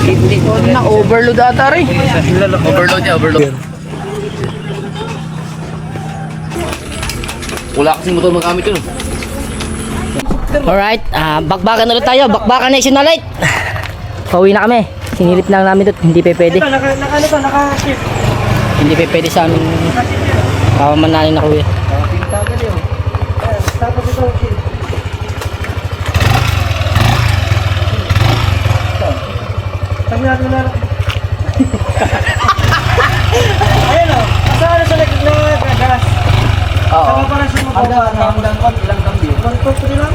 Hindi. Na overload ata rin. Overload niya, overload. Wala kasing motor magamit yun. Alright, bakbakan ulit tayo. Bakbakan Nationalite. Pauwi na kami. Sinilip lang namin doon. Hindi pa pwede. Hindi pa pwede sa amin. Pamananin na kuya. Tapos ito, sabi natin na ayun o, saan na sa nagagagas? Sama pa lang siya magbabaga. Hanggang kon, ilang kambyo? 1-2-3 lang?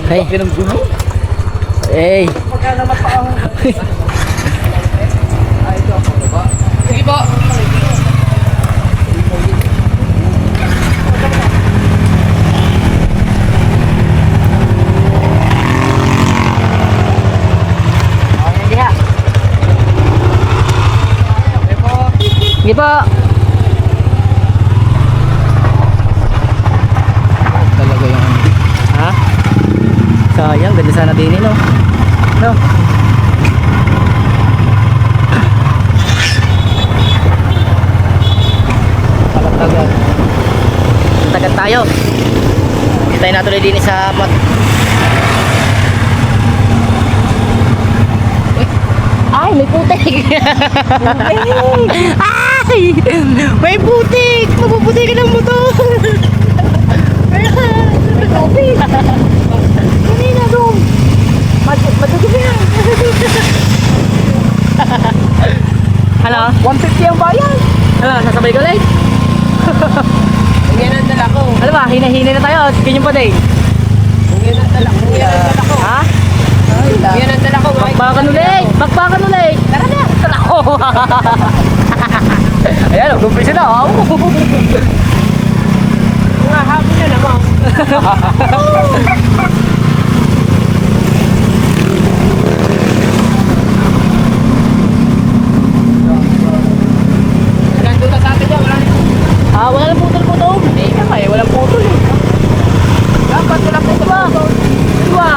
Hey. Dagdag ng gulo. Hey. Pagka naman pa ako. Ito ako. Sige po. Sige po. Talaga yung Ha? Sayang, ganda sana din no? No? Tagal-tagal. Tagal tayo. Hintayin natin ulit din sa pot. Ay, may putik! Ay! May putik! Mapuputikin ang motor! Kanina doon! Matutupin na! Ano? 150 ang bayan. Ano? Sasabay ko ulit? Yan ang dala ko. Ano ba? Hina-hina na tayo. Ganyan pa din. Yan ang dala ko. Yan ang dala ko. Ha? Yan ang dala ko. Bakbakan ulit! Bakbakan ulit! Tara na. Tara ko! Ayan, mag-umpisa na. Oh. Mga hapon na naman. Nandun na sa atin dyan. Wala lang putol-putol. Hindi ka kayo. Walang putol eh. Dapat walang putol. Diba?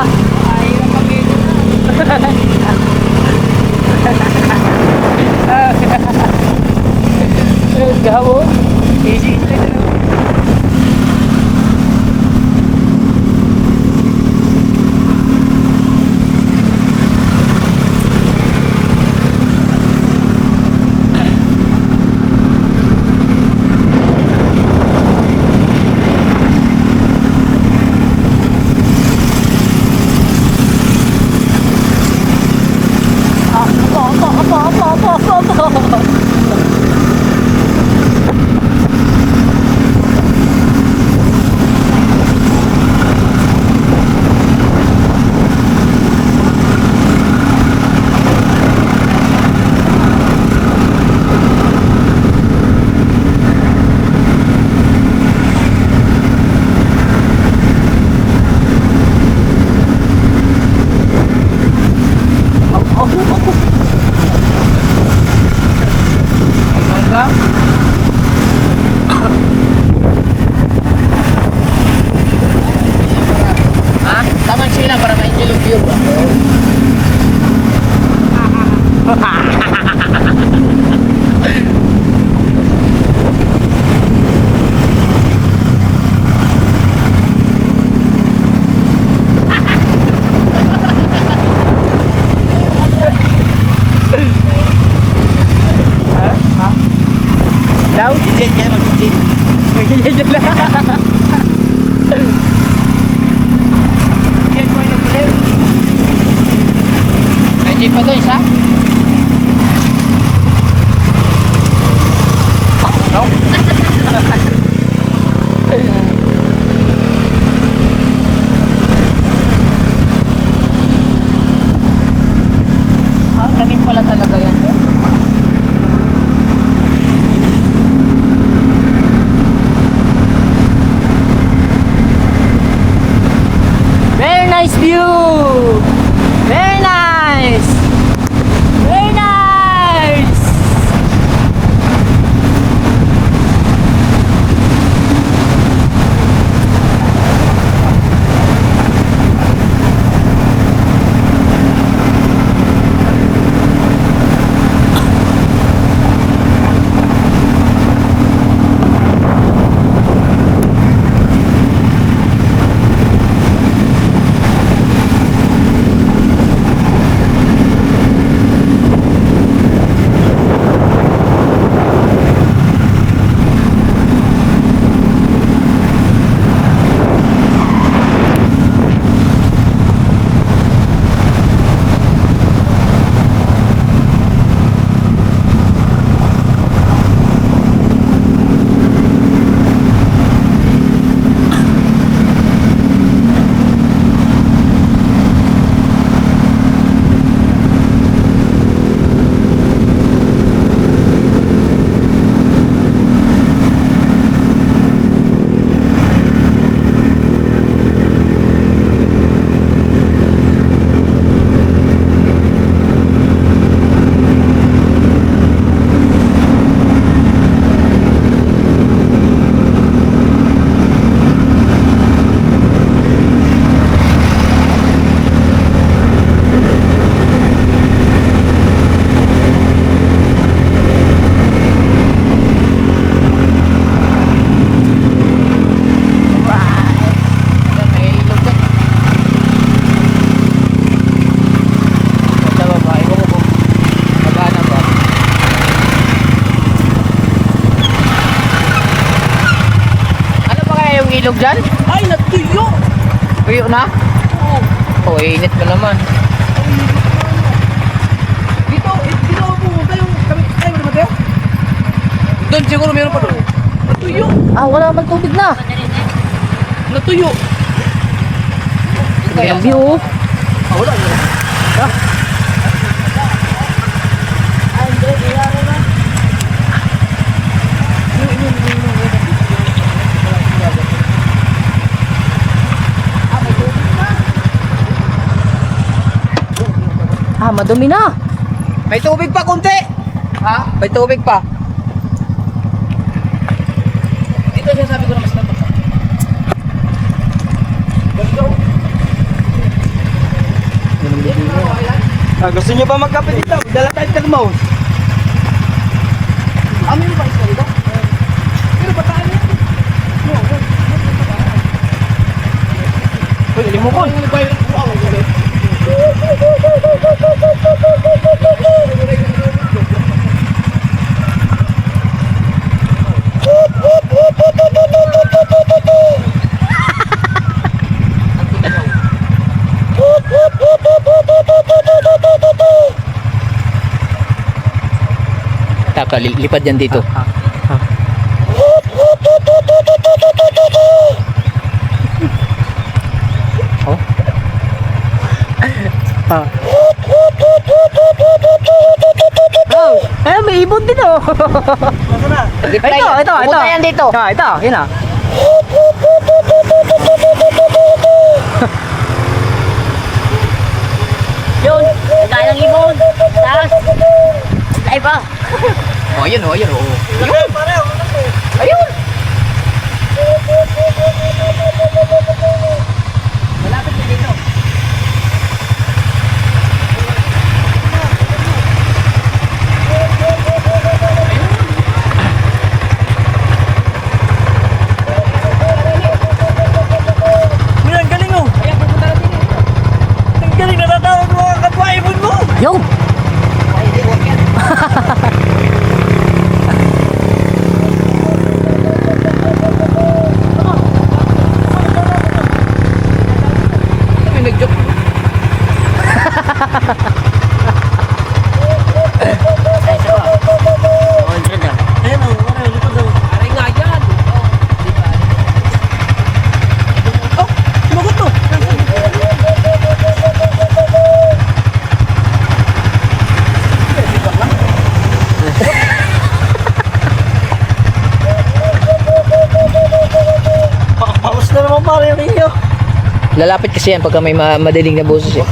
Ay, yung pamilya na. Gabo. Easy. Tamang sila para ma-enjoy yung view. Daw? Jet yan, mag-jet. Magiging lang. May jeep pa doon, isa? No? Gamit pala talaga yan. Very nice view! Very nice! Very nice! ilog dyan? Ay, natuyo! Tuyo na? Oo. Oh, init mo naman. Dito ako pumunta yung kami. Ay, wala ba tayo? Doon siguro meron pa doon. Natuyo! Ah, wala man tubig na. Natuyo! Ang view. Ah, wala. Ah, madumi na. May tubig pa konti! Ha? May tubig pa. Dito siya sabi ko na mas dapat. Let's go! Gusto niyo ba magkape dito? Dala tayo thermos. Amin ba isa dito? Pero bataan yan. Uy, limukon. Taka, lipad yan dito. Oh. Ah. Oh, eh, may ibon din oh. Nasaan na? Ito. Pupunta yan dito. Ah, ito, yun ah. Yun, kaya ng ibon. Taas. Ay pa. Oh, ayun, oh, ayun, oh. Ayun! Pare, ako na po. Ayun! Malapit na dito. Ang galing oh! Ang galing, natatawag mo mga kapwa-ibon mo! Yo. Ay, nag-joke. Ayun oh, ano, ito daw. Aray nga yan. Oh, sumagot to! Paus na naman pare yung inyo. Lalapit kasi yan pagka may madiling na boses eh.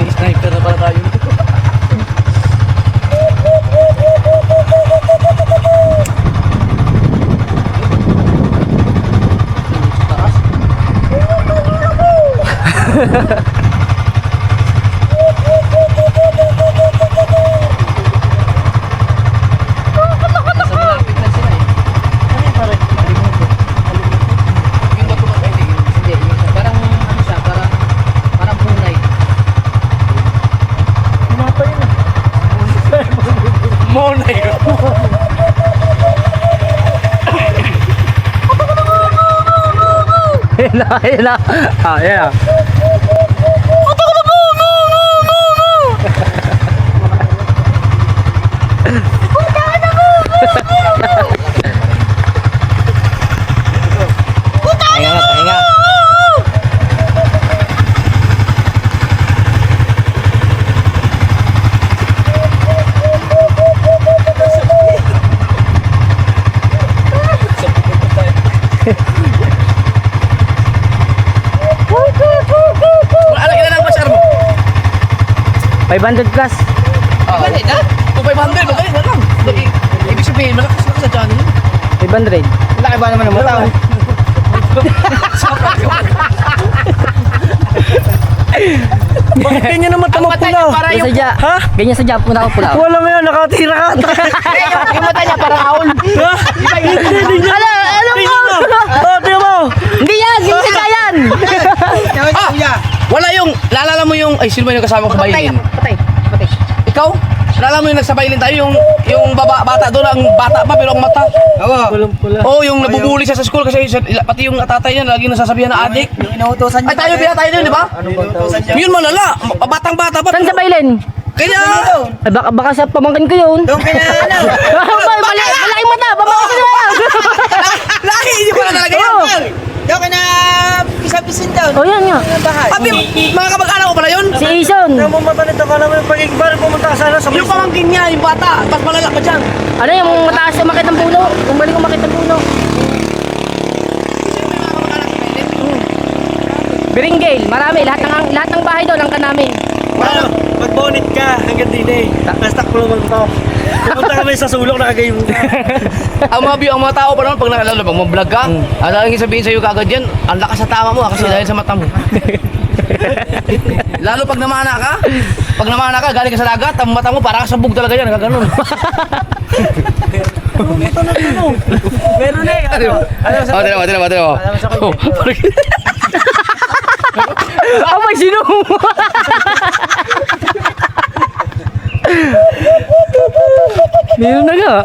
Sniper na pala tayo. Nasa malapit na sila eh. Ano pare? Yung bato ba? Hindi, yung parang ano siya, parang punay. Pinapa yun ah. Monay. Yun na, yun na. Ah, yun na. Pahinga nga, pahinga. Ano ka na lang masyar mo? 500 plus. Oh. Galit ha? Kung 500, magaling na lang. Ibig sabihin, malakas na sa dyan. 500. Laki ba naman ng mata? Bakit ganyan naman Ang mata niya para Ganyan yung... sa Jap. Ha? Ganyan sa Jap. Puna ko pula. Wala mo yan, nakatira ka. yung mata niya parang aul. Ha? Hindi niya. Ano Tingnan mo. Oh, tingnan mo. Hindi yan! Hindi sa Jayan! Wala yung... Lalala mo yung... Ay, sino ba yung kasama ko sa bayin? Patay. Ikaw? Alam mo yung nagsabaylin tayo, yung bata doon, ang bata pa pero ang mata. Pula. Oo, yung nabubuli siya sa school kasi pati yung tatay niya lagi nasasabihan na adik. Yung inuutosan Ay tayo tayo din, di ba? Yun malala, batang-bata pa. Saan sa Bailen? Kaya, Ay, baka sa pamangkin ko yun. Doon kaya ano? Malaking mata, pamangkin ko na yan. lagi, hindi pala talaga yan. Doon kaya na pisapisin daw. Oh, yan nga. Bahay. Abi, mga kamag-anak ko pala yun. Si Ison. Nang mata nito ka naman yung pag-igbal, pumunta ka sana sa Yung pamangkin niya, yung bata, tapos malala pa dyan. Ano yung mataas umakit ng puno? Kung balik umakit ng puno. Biringgale, marami. Lahat ng bahay doon ang kanamin. Ano? Mag-bonnet ka hanggang din eh. Nastak ko naman to. Pumunta kami sa sulok, nakagayong ka. ang mga tao pa naman, pag naalala, pag mag-vlog ka, laging sabihin sa'yo kagad yan, ang lakas sa tama mo kasi dahil sa mata mo. Lalo pag namana ka, galing ka sa dagat, ang mata mo parang sabog talaga yan, kaganon. Meron na eh. Ano? Oh, tira mo. Oh, Oh, may sino? Meron na nga.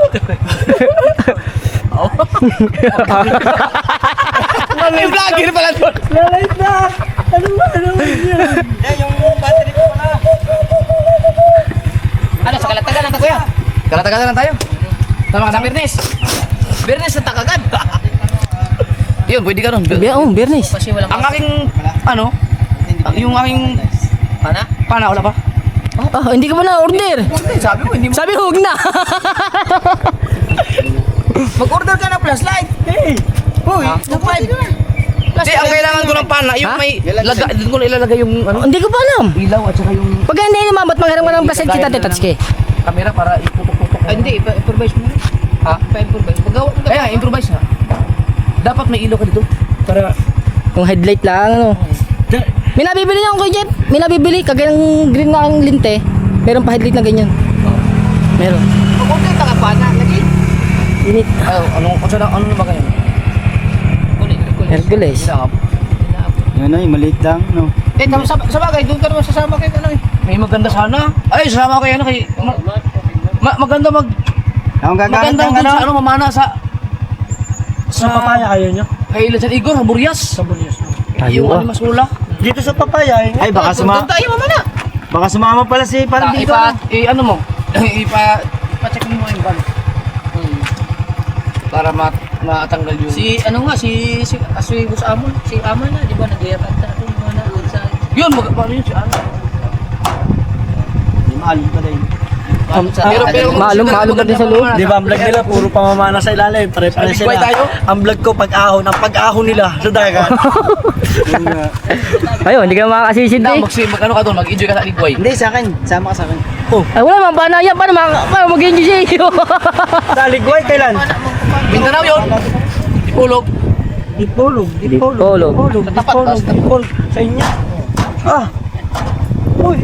may vlogger pala doon. Lalait na! Ano ba yan? Yan, yung battery ko na. Ano, sa Kalatagan na kuya? Kalatagan na tayo. Tama ka na, Bernes. Bernes na takagad. Yun, pwede ka nun. Bernes. Kasi walang Ang aking, yung aking pana, wala pa? Oh, hindi ka ba na-order? Sabi mo, hindi mo. Sabi huwag na. Mag-order ka ng flashlight. Hey! Hoy, nag-five. Hindi, ang kailangan ko ng pana, yung Ha? may, doon ko na ilalagay yung, Hindi ko pa alam. ilaw at saka yung Pag hindi naman, ba't mangharang ka ng plastic kita, Tetsuke? camera para iputok-putok. Ay, hindi, improvise mo. Ha? Pa-improvise. Pagawa mo Kaya, improvise na. Dapat may ilaw ka dito. Para, Yung headlight lang, ano. May nabibili niya ako Jeff. May nabibili, kagaya ng green na ang linte. Meron pa headlight na ganyan. Meron. Pag-order ka ka pa na, lagi. Init. ano ba kayo? Kulit. Hercules. Yan ay, maliit lang, no? Eh, sa bagay, doon ka naman sasama kayo ano eh. May maganda sana. Ay, sasama ko yan kay, maganda Ang gagamit maganda ng dun sa mamana sa papaya kayo nyo? kay San Igor, Haburias. Tayo Yung ah. masula. Dito sa papaya, ay baka Doon tayo mamana. baka sumama pala si parang dito. Ano mo? Ipa-check mo yung van. Para matanggal yung... Si Boss Amon. Si Amon na, di ba? Nag-iyakat sa atin. Mga na, doon sa... Yun, paano yun si ano? Di maalim pala yun. Maalum ka din sa loob. Di ba ang vlog nila puro pamamana sa ilalim, pare-pare Nagbigay sila. tayo? Ang vlog ko pag-ahon, ang pag-ahon nila sa dagat. Yun nga. Ayun, hindi ka makakasisid eh. Mag-ano ka doon, mag-enjoy ka sa Ligway. Hindi sa akin, sama ka sa akin. Oh, Ay, wala man, paano yan? Paano mag-enjoy siya iyo? sa Ligway kailan? Mindanao yun. Ipulog. Dipolog. Dipolog. Dipolog. Sa inyo. Ah. Uy.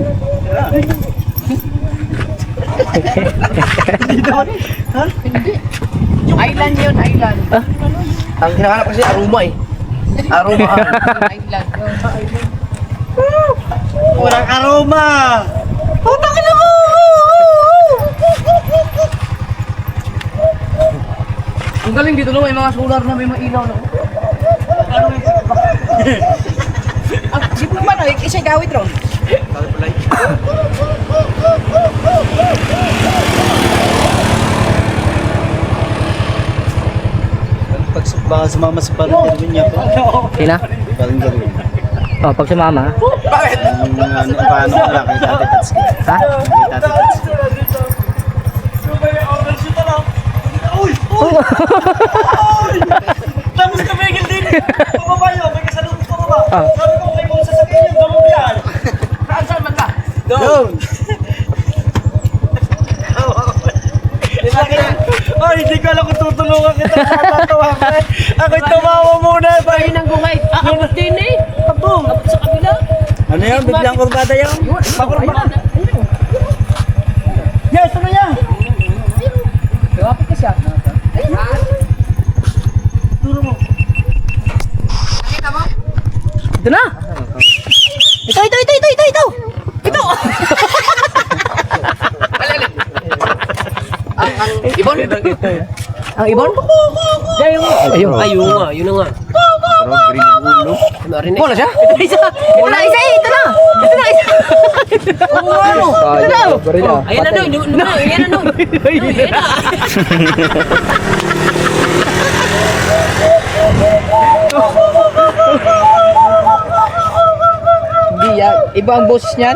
Dito. Ha? Island yun, island. Ang hinahanap kasi aroma eh. Aroma. Island. Walang aroma. Putang ina mo! Ang galing dito no, may mga solar na may mailaw na. Si Puman, isa gawit ron. Baka sumama sa parang gawin niya pa. Sina? Parang gawin. Oh, pag sumama. Bakit? Paano ko lang kay Tate Tatsuki. Ha? Kay Tate Tatsuki. Tapos ka Miguel din. Pumabay may kasalubong pa ba? Ah. Sabi ko kay Mong sasakyan yung gamong yan. Saan man ka? Doon. Ay, hindi ko alam kung tutulungan kita. Natatawa ka. Ako'y tumawa muna. Ay, nang gungay. Abot din eh. Abo. Abot sa kabila. Ano yan? Biglang kurbada yan? Pakurbada. Yes, ano yan? Kapit ka siya. Ito na. Ito. Malalim. Ibon? Ang ibon? Ayun nga, yun na nga. Wala siya? Ito na, isa eh, ito na. Ito na, isa. Ito na. Ayan na doon, ayan na doon. Hindi yan. Iba ang boses niyan.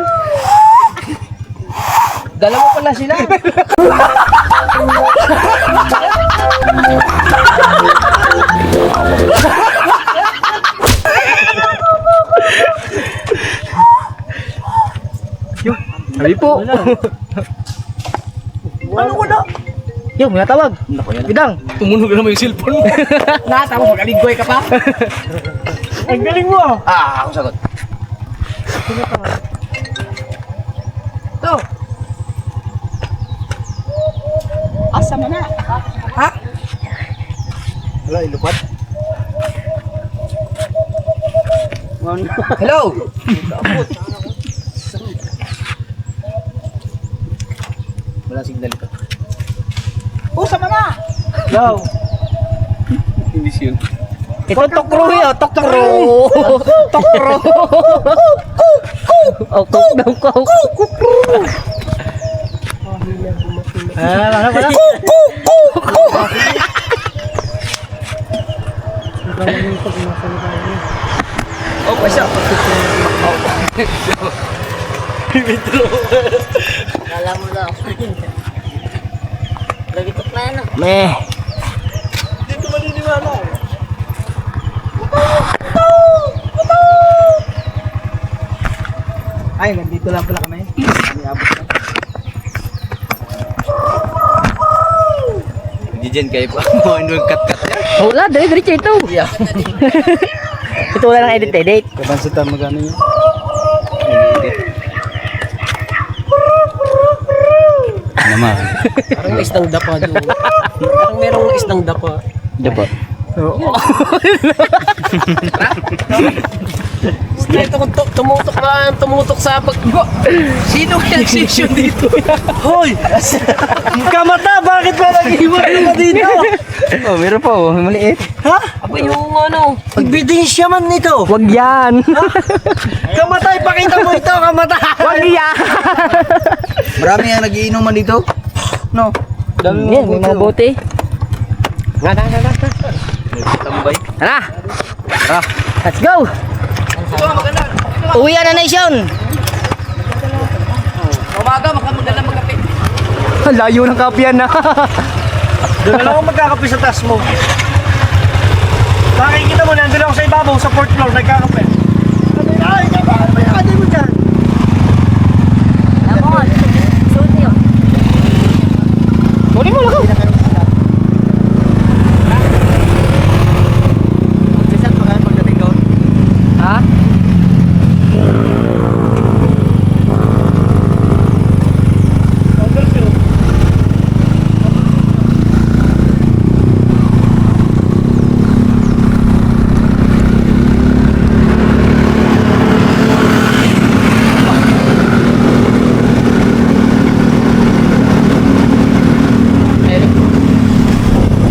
Dalawa pala sila. Sabi po. Ano wala? Yung, may natawag. Bidang. Tumunog na naman yung cellphone mo. Nasa mo, magaling-goy ka pa. Ang galing mo ah. Ah, ako sagot. Ito. Asa mo na? Ha? Wala, ilupat. Hello? Wala signal ito. Usa mo na? Yo. Hindi siya. Ito tokro yun, tokro. Tokro. Oh, daw ko. Ah, wala. Oh, pasya. Alam mo lang. Lagi ito na yan. Meh. Dito maniniwala. Ay, nandito lang pala kami. Niabot na. Hindi dyan kayo pa. Mo yung cut-cut niya. Wala, diretso ito. Yeah. Ito wala nang edit. Kabansutan magano yun? Naman. Parang may isdang dapa doon. Parang merong isdang dapa. Dapat. Ito kung tumutok sa pag... Sino kaya nag-session dito? Hoy! Kamata! Bakit ba nag-iwan ka dito? Oh, meron pa oh, maliit. Ha? Aba yung ano... Pagbidensya man nito! Wag yan. Kamatay! Pakita mo ito! Kamatay! Wag yan. Marami ang nagiinuman dito. No. Yan, may mga bote. Tambay. Tara. Let's go. Uwi na nation. Umaga, magdala magkape. Layo ng kapian na. Doon na lang ako magkakape sa taas mo. Nakikita mo, nandun ako sa ibabaw, sa 4th floor, nagkakape. Ay, ay, mo dyan. Ako, suot niyo. Huli mo lang. Ha?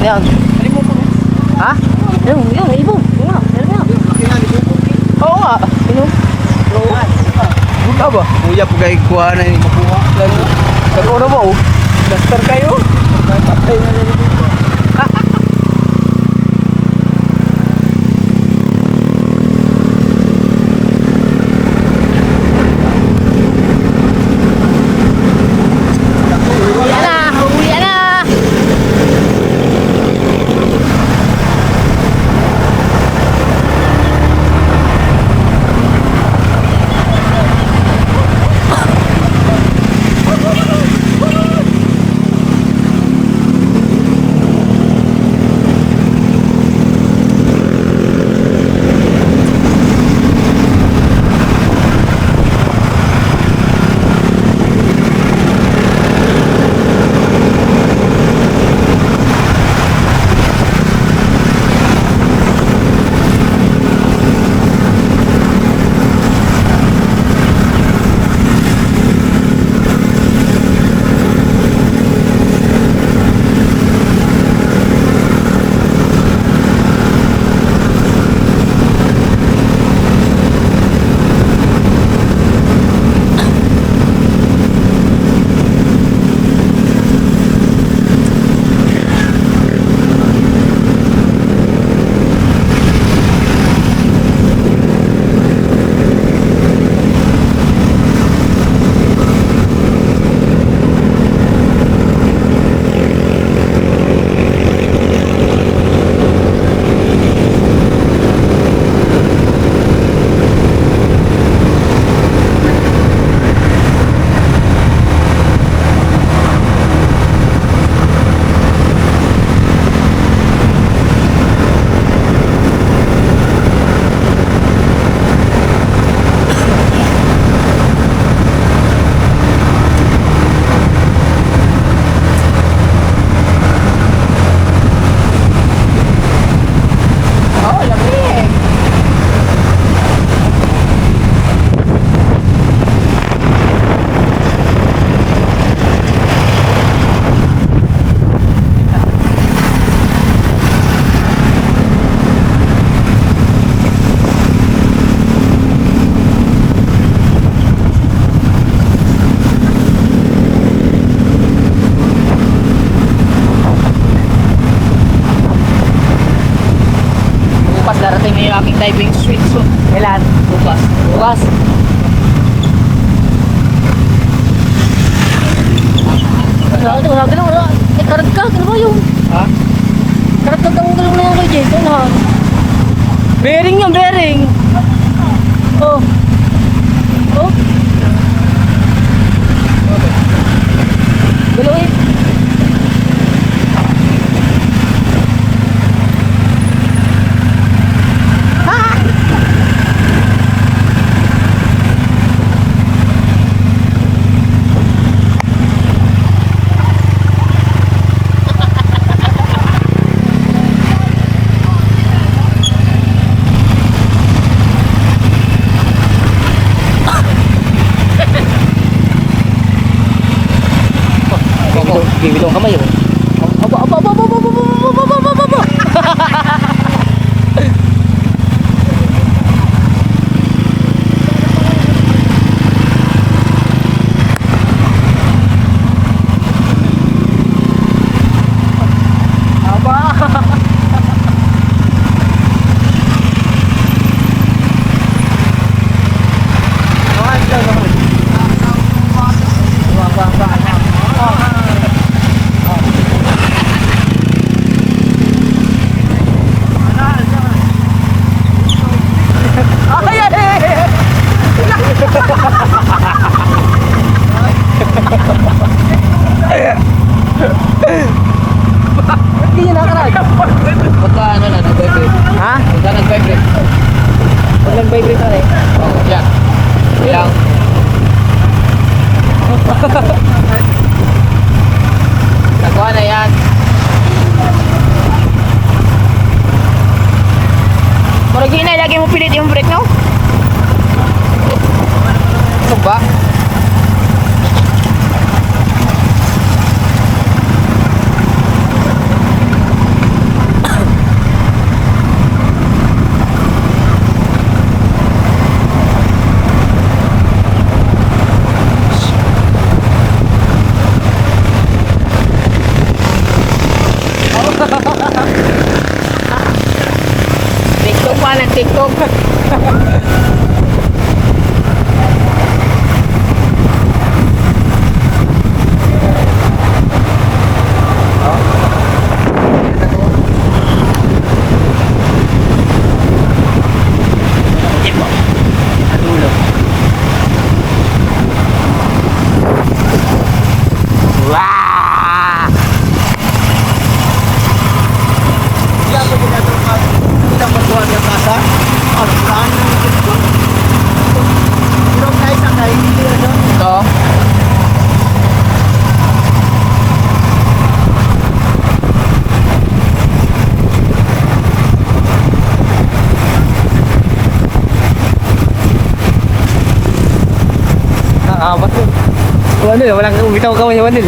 Ayan. Ha? Yung, ibon. Yung nga, meron nga. Oo nga. Sino? Buka ba? Kuya po kayo kuha na yung makuha. Pero na mo. Duster kayo? Patay na nila dito. Uwi na. yung aking diving suit. So, Kailan? bukas. Bukas. Wala. Eh, karagkag. Ano ba yun? Ha? Karagkag ang gulong na yan kay Jake. Ano? Bearing yun, bearing. Oh. Oh. Galawin. Bibitong kamay oh. Aba. Hindi niya nakarag. Pagka ano na, nag-vibrate. Ha? Pagka nag-vibrate. Pag nag-vibrate na rin. Oh, yan. Yan. Nakuha na yan. Marag yun lagi mo pilit yung brake, no? Ano ba? TikTok pa ng TikTok. Ito. Nakakabat mo. Walang bitaw kamay sa Wanil.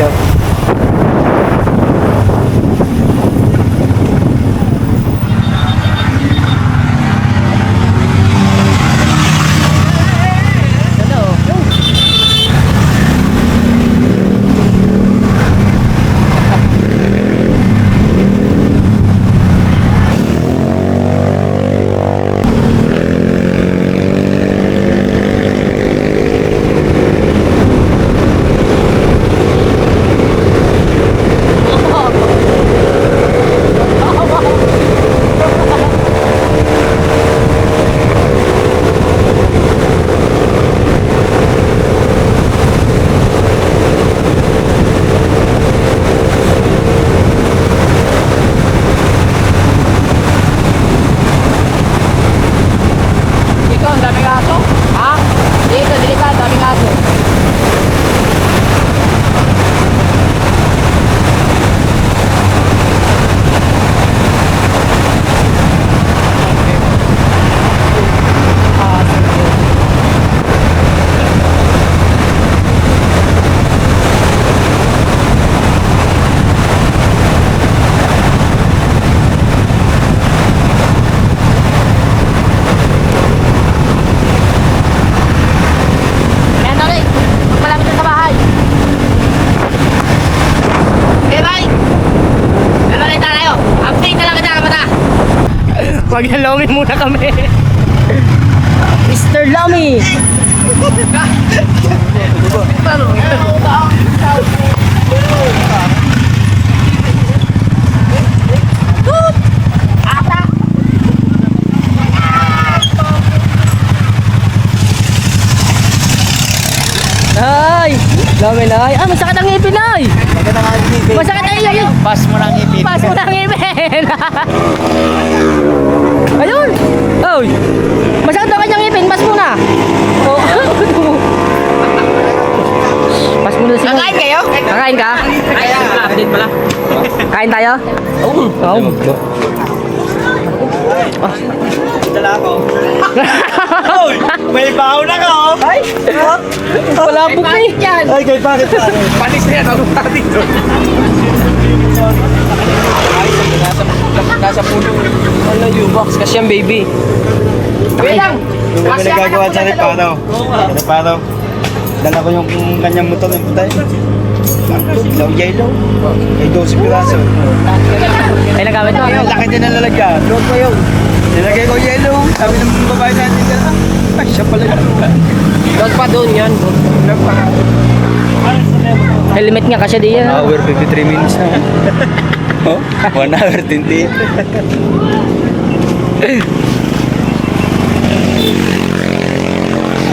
Maglalomi muna kami. Mr. Lomi. Ay, Lomi na. Ah, masakit ang ngipin ay. Masakit ay ay. Pas mo lang ipin. Pas mo na ang ngipin. Ayun. Oy. Masakit ang kanyang ngipin. Pas mo na. Oh. Pas mo na siya. Kakain kayo? Kakain ka? Kaya, din pala. Kain tayo? Oo. Dala ako. Hoy! May bahaw na ka, oh! Ay! Wala po ka eh. Ay, kay bakit? Panis na yan, ako pa dito. Nasa puno. Ano yung box? Kasi yung baby. Wait lang. Yung kami nagagawa sa reparo. Reparo. Dala ko yung kanyang motor ng putay. Ilaw yellow. May 12 piraso. Ay, nagamit mo. Ayun, laki din ang lalagyan. Doon pa yun. Nilagay ko yellow. Sabi ng babae natin dyan, ay, siya pala yun. Wag pa doon yan. Helmet nga kasi di yan. Hour 53 minutes na. Oh, 1 hour 20.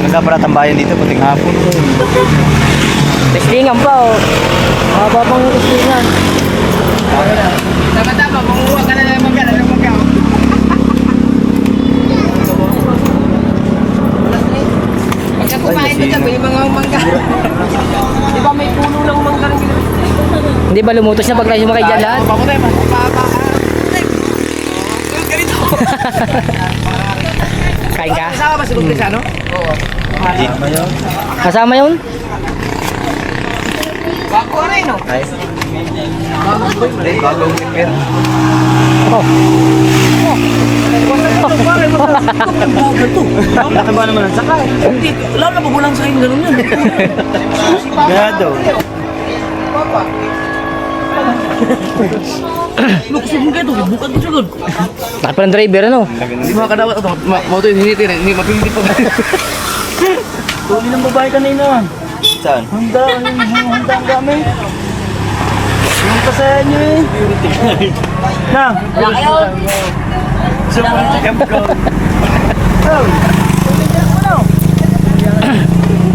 Maganda para tambayan dito, puting hapon. Testingan pa oh. Haba pang testingan. Tama-tama, manguha ka na ng mangga. Pagka kumain mo dyan, may mga mangga. Di ba may puno ng mangga ng ginawa? Hindi ba lumutos na pag tayo sumakay dyan lahat? Pamutay, Kain ka? Kasama ba si Bugtis, ano? Oo. Kasama yun? Bako rin, no? Ay. Bagong repair. Oh. Laki ba naman ang sakay? Hindi, lalo na pagulang sa akin, ganun yun. Gado. Lukas yung kayo, bukan ko siya doon. Laki pa ng driver ano? Hindi mga kadawat ito. Mauto yung hiniti rin. Hindi mapiliti pa. Tuli ng babae kanina. Saan? Handa ang gamit. Yung pa sa inyo eh. Na. Security camp ko.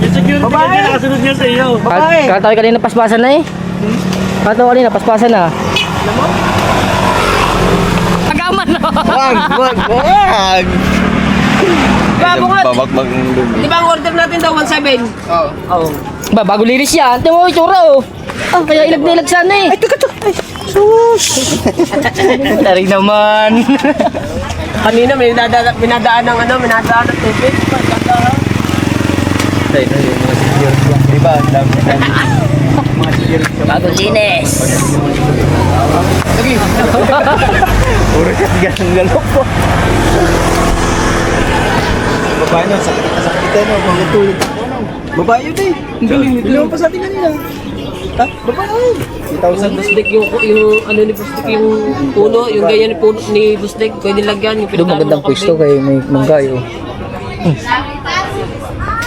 Yung security camp na nakasunod niya sa iyo. Kakatawi kanina paspasan na eh. Kakatawi kanina paspasan na. Agaman no? Wag! Babo nga. Babakbak ng dumi. Di ba ang order natin daw, 1.7? Oo. Ba, bago liris yan. Tingnan mo yung tsura oh. Ah, kaya ilag na ilag sana eh. Ay, teka. Ay, sus. Tarig naman. Kanina may minadaan ng tubig. Diba? Mga security. Bagong linis. Puro ka tigang galok po. Babae nyo, sakit no, magutulog. Babae yun eh. Hindi mo pa sa atin kanina. Ha? Babae yun. 3,000 Busdek yung ano ni Busdek yung puno, yung ganyan ni puno ni Busdek, pwede lagyan yung Doon magandang pwesto kay may manggayo.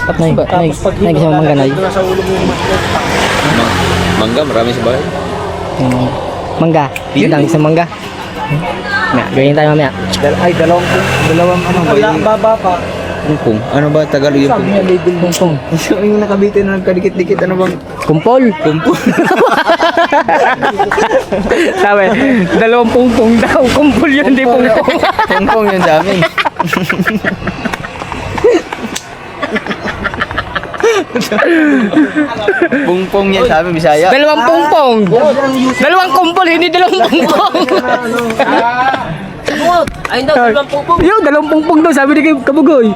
At nagisama mangganay. Mangga, marami sa bahay. Mangga. Magandang isang mangga. Gawin tayo mamaya. Ay, dalawang ano ba yun? Baba pa. Pungpung. Ano ba Tagalog yung pungpung? label pungpong. Yung nakabitin na nagkadikit-dikit, ano bang? Kumpol. Pungpung. Sabi, dalawang pungpong daw. Kumpol yun, hindi pungpong. Pungpung yun sa amin. Pungpung yan sa amin, Bisaya. Dalawang pungpong. Dalawang kumpol, hindi dalawang pungpong. Ayun daw, dalawang pupong. Yung dalawang pungpong daw, sabi ni kay Kabugoy.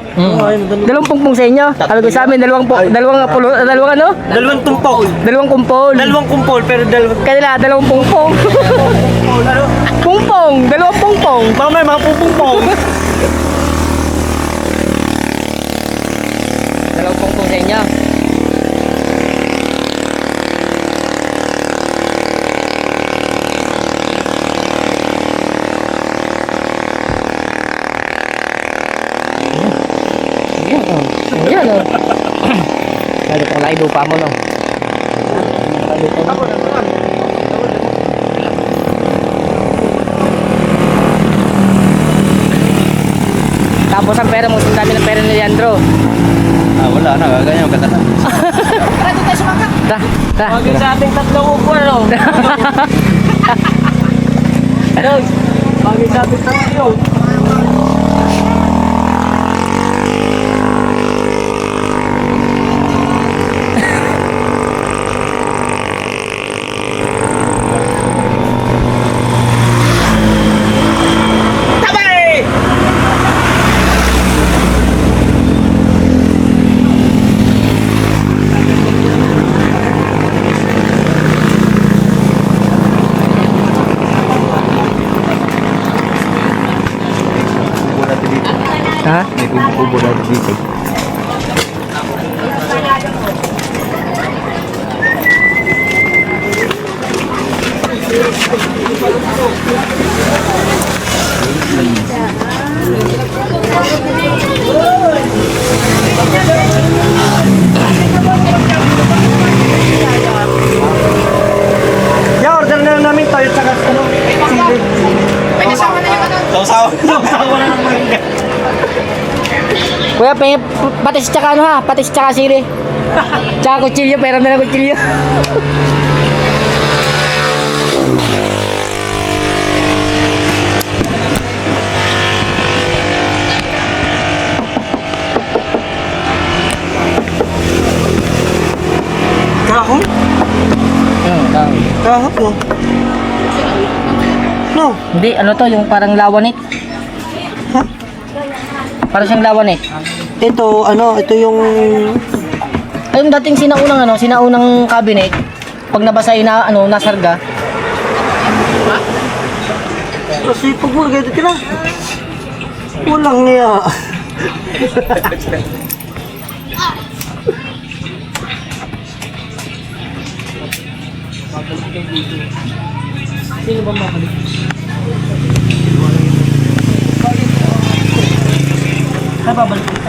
Dalawang pungpong sa inyo. Sabi ko sa amin, dalawang ano? Dalawang tumpok. Dalawang kumpol. Dalawang kumpol, pero dalawang... Kanila, dalawang pungpong. Pungpong, dalawang pungpong. Baka may mga pupungpong. Dalawang pungpong sa inyo. no? Lalo kung laido pa mo, no? Ako na naman. Tapos ang pera mo, ang dami ng pera ni Leandro. Wala na, gaganyan ka na. Tara, doon tayo sumangka. Bagay sa ating tatlong upo, ano? Bagay sa ating tatlong. Ha? May kubo na dito. Yeah, order na lang namin tayo tsaka ano, sili. May kasama na yung ano. Sausawa na naman. Kuya, patis tsaka ano ha? Patis tsaka sili. Tsaka kutsilyo, pera na lang kutsilyo. Kahon? Kahon no? No. Hindi, ano to, yung parang lawanit. Parang siyang lawanit. Ito, ano, ito yung... Ay, yung dating sinaunang cabinet, pag nabasa na, ano, nasarga. Kasi pag mo, ganito ka na. Walang niya. Sino ba mabalik? Babalik kita.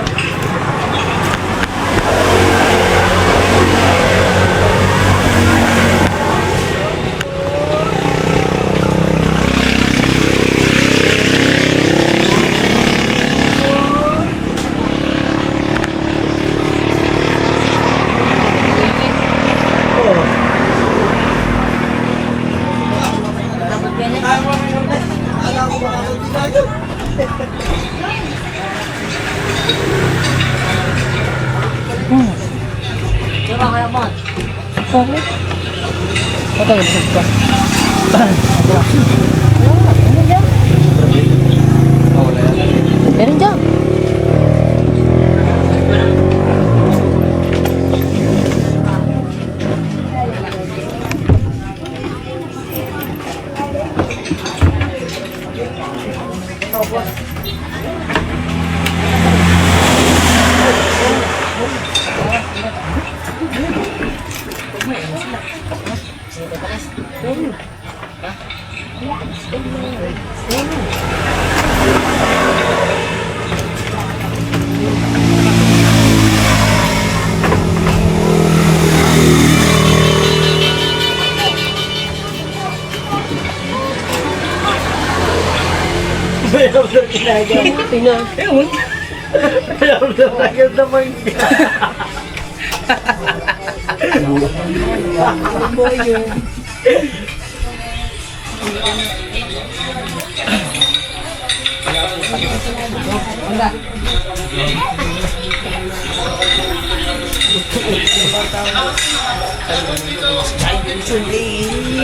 Ito, ito. Meron dyan.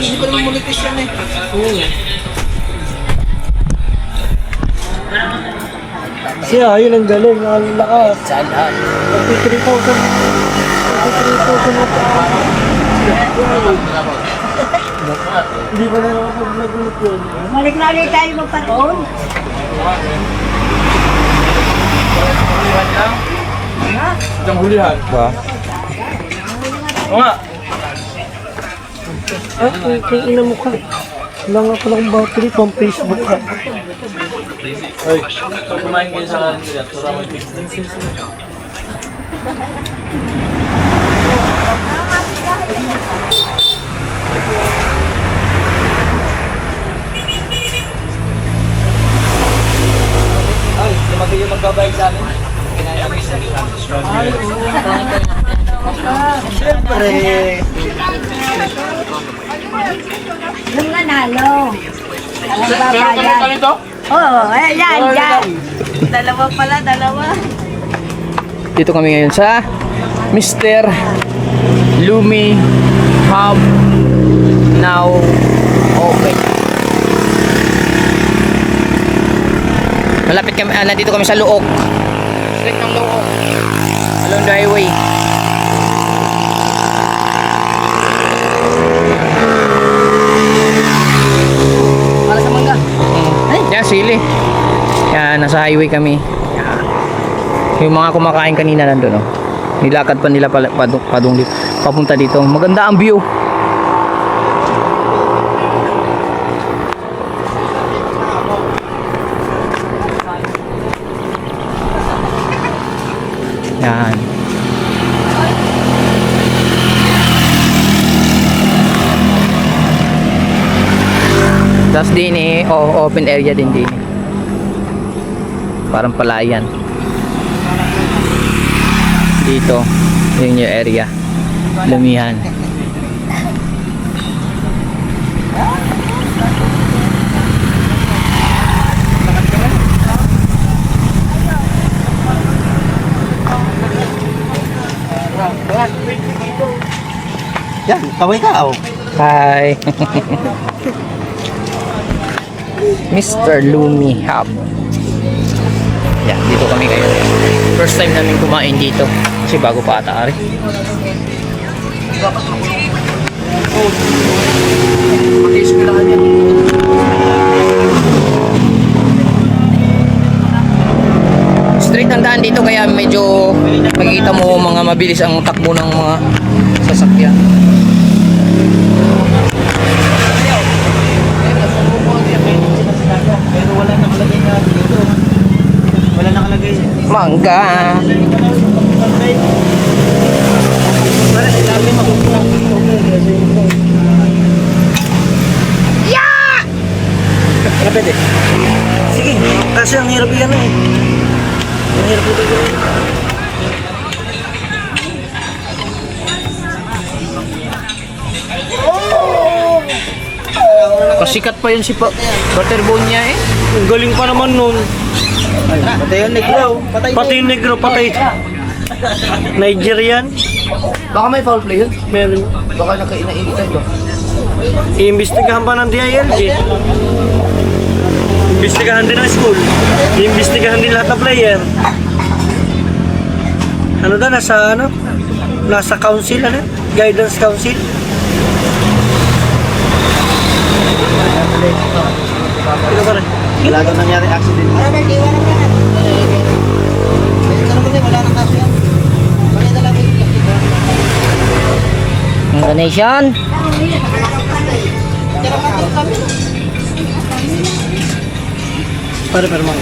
Hindi pa naman monetis yan eh. Siya, yun ang galing. Ang lakas. Saan lahat? 3,000. 3,000. Hindi ba na ako nagulat yun? Balik-balik tayo magparoon. Itong hulihan. Ba? Oo nga. Kung ina mo ka. Wala nga palang battery pang Facebook ka. Ay, pag kumain kayo sa kanila, tura mo yung Ay, lumaki yung magbabayad sa amin. Siyempre. Yung nanalo. Ang babayad. Oo, ayan, dyan. Dalawa pala, dalawa. Dito kami ngayon sa Mr. Lumi Hub now open. Malapit kami, nandito kami sa Luok. Street ng Luok. Along the highway. Para sa mangga. Yan, sili. Yan, nasa highway kami. Yan. Yung mga kumakain kanina nandun, oh. Nilakad pa nila papunta dito. Maganda ang view. Yan. Tapos din open area din din. Parang palayan. Dito, yun yung area. Lumihan. Yan, kaway ka, oh. Hi. Mr. Lumi Hub. Yan, dito kami ngayon. First time namin kumain dito. Kasi bago pa ata, ari. Straight ang daan dito kaya medyo makikita mo mga mabilis ang takbo ng mga sasakyan. Pero wala nakalagay na dito. Wala nakalagay. Mangga. Para ilalim ako. Yeah! Ano pwede? Sige, kasi ang hirap yan eh. Ang hirap ito gawin. Pasikat pa yun si Butterbonia eh. Ang galing pa naman nun. Patay yung negro. Patay yung negro, patay. Nigerian. Baka may foul play yun. Meron. Baka nakainainitan ba? Iimbestigahan pa ng DILG. Iimbestigahan din ng school. Iimbestigahan din lahat ng player. Ano daw, nasa council, guidance council. Ito pa rin. Wala daw nangyari accident. Wala na, di wala na. Wala na kaso yan. Wala na lang. Mangga Nation. Pero mga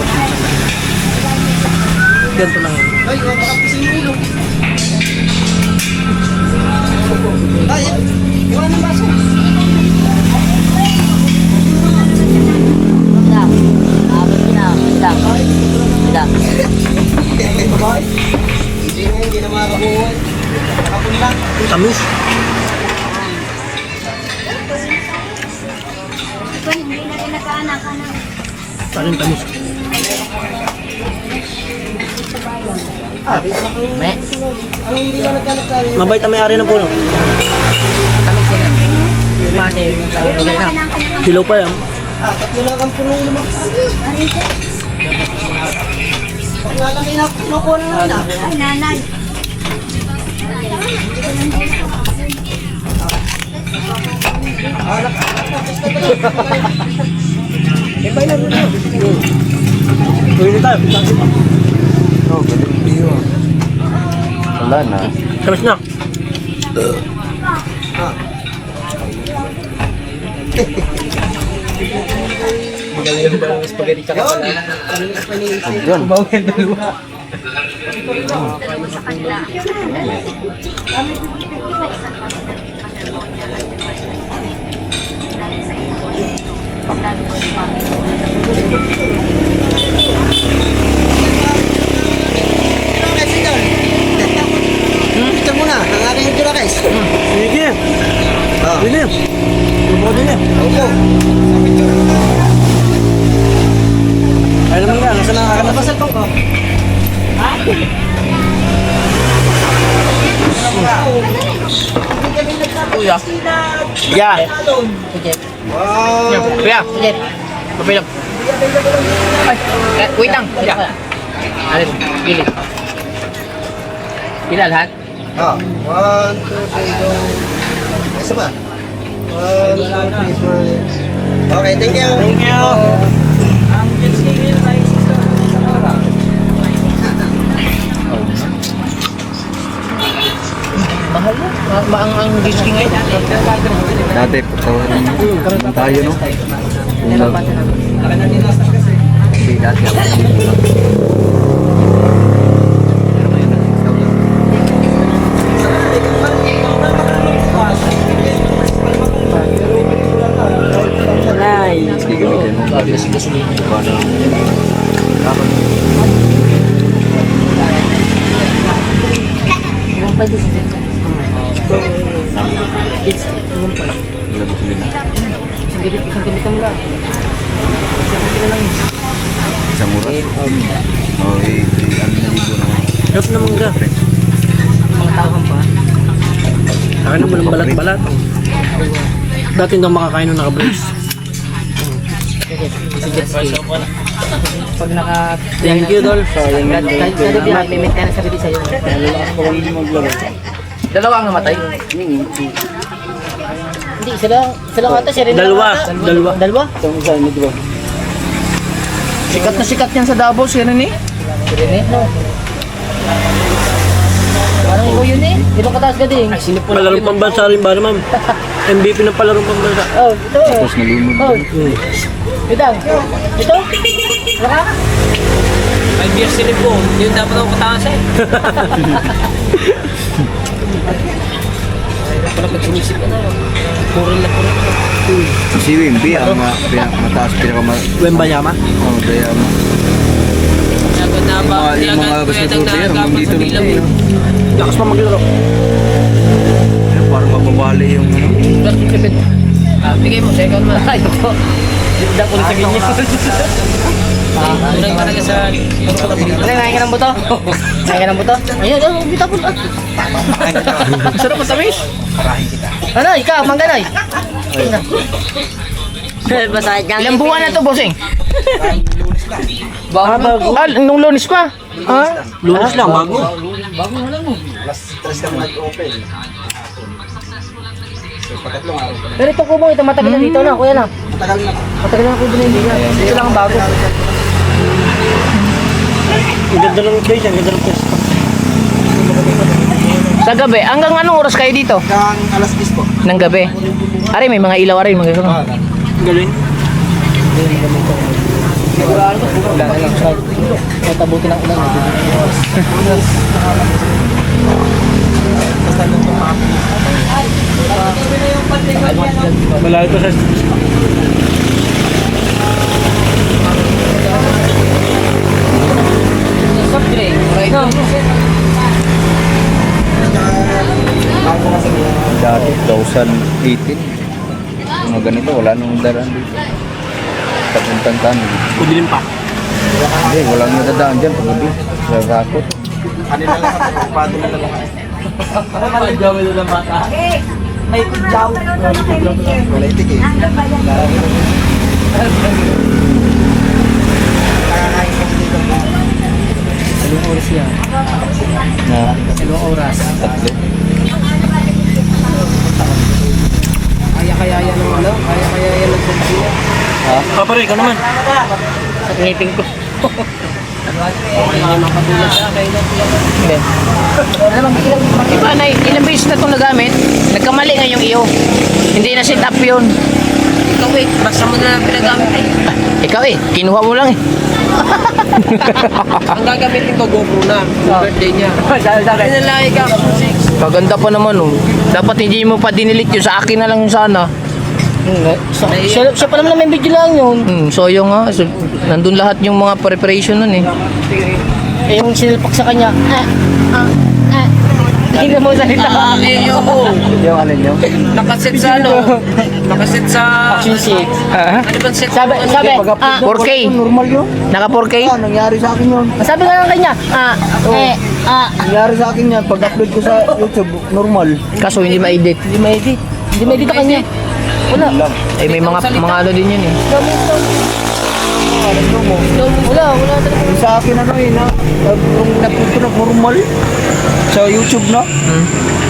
ganito lang yan. Tamis. Hindi na rin nagkaanak ka na. Paano tamis? Mabait ang may-ari ng puno. Kilo pa yan. Ay, nanay. Pwede tayo. Wala na. Tamis na. Magaling ba ang spaghetti tsaka pala? Yun. Picture muna, ang aking tura guys. Sige. William. Lumo din yan. Opo. Ay naman nga, nasa nakakalabasan ko. Kuya. Yeah. Kuya. Papilang. Ay, wait lang. Kuya. Alin, pili. Pila lahat? 1, 2, 3, go. Isa pa. 1, 2, 3, 4. Okay, thank you. Thank you. Mahal mo. Ang disking ngayon. Dati, patawarin tayo, no? Hindi, dati ako. Sige, gamitin mo. Paano? Isang oras? Oo, ano na dito naman. Hirap naman ka. Mga tawang pa. Akin naman ang balat-balat. Dati hindi ako makakain nung naka-brace. Pag naka... Thank you, Dol. Kahit may maintenance sa sa'yo. Dalawa ang namatay. Hindi, sila ata, siya rin Dalawa. Dalawa? Sikat na sikat yan sa Davao, si Rene. Rene, no? Parang ikaw yun eh. Di ba kataas ka din? Ay, sino po palarong pambansa rin ba naman? MVP ng palarong pambansa. Oh, ito eh. Tapos nalunod. Oh, Bidang. Ito? Wala ka? 5 years sila po. Yun dapat ako katakas eh. Wala pag sinisip ka na. Puril na puril. Si Wimby, ang mataas, Wembayama? Oo, Dayama. Nagod na ba? Yung mga basketball player, hanggang dito lang tayo. Lakas pa maglaro. Parang mababali yung ano. Bigay mo, second man. Ay, ito. Hindi ko na sa ganyan. Tunay talaga sa... Ngayon ka ng buto? Ngayon ka ng buto? Ayun, bita po. Sarap matamis. Ano, ikaw, mangganoy. Ilang buwan na to, bossing? Bago. Ah, nung Lunes pa. Ha? Lunes lang, bago. Pero ito kubo, ito matagal na dito na, kuya na. Matagal na kubo na hindi na. Dito lang ang bago. Ang ganda ng place, ang ganda ng place. Sa gabi, hanggang anong oras kayo dito? Hanggang alas 10 po. Ng gabi. Ari, may mga ilaw ari, mga ganun. Galing. Wala na lang siya. Matabuti ng ulan. Malayo pa sa... Soft drink. No. Dati, 2018. Mga ganito, wala nung daraan dito. Papuntang kami. Kudilim pa. Hindi, walang nadadaan dyan pagabi. Sa rakot. Kanila lang sa pagpapado na lang. May kudyaw. Wala itik eh. Dalawang oras yan. Na, Dalawang oras. tatlo. Kaya yan ng ano? Kaya yan ng sumpiya. Pare, ikaw naman. Sa ngipin ko. Hindi makatulad sa akin. Hindi. Diba, ilang beses na itong nagamit, nagkamali nga yung iyo. Hindi na sit up yun. ikaw eh. Basta mo na lang pinagamit eh. Ikaw eh, kinuha mo lang eh. Ang gagamitin ko, GoPro na. Birthday niya. Sabi na lang ikaw. Kaganda pa naman oh. Dapat hindi mo pa dinilit yun. Sa akin na lang yung sana. Siya pa naman may video lang yun. Sayang nga. So, nandun lahat yung mga preparation nun eh. Eh, yung sinilpak sa kanya. Hindi mo salita. Yung Yung ano nyo? nakaset sa ano? Nakaset sa... Action sheet. Ah? Ano bang set? Sabi, 4K. Normal yun. Naka 4K? Nangyari sa akin yun. sabi nga lang kanya, Nangyari sa akin yan. Pag-upload ko sa YouTube, normal. Kaso hindi ma-edit. hindi may edit. Hindi may edit sa kanya. Wala. Eh may mga ano din yun eh. Wala talaga. Yung sa akin ano eh, nung na-upload ko na normal. Sa YouTube na.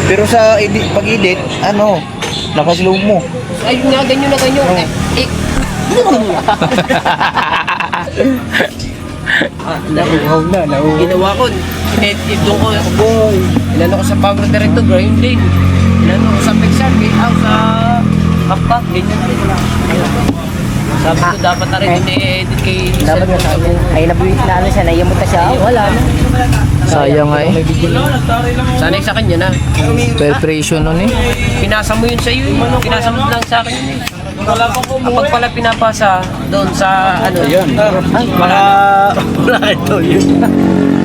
Pero sa pag-edit, ano, naka-slow mo. Ay, nga, ganyan na ganyan. Eh, ginawa ko. Doon ko, inano ko sa Power Director, grinding. Inano ko sa Pixar, sa Kappak, ganyan din. Sabi ko, dapat na rin edit kay Dapat nga sabi. Ay, na ano siya, naiyamot na siya. Wala na. Sayang nga eh. Sanay sa kanya na. Preparation nun eh. Pinasa mo yun sa iyo. Pinasa mo lang sa akin yun eh. Kapag pala pinapasa doon sa ano yun. Wala ito yun.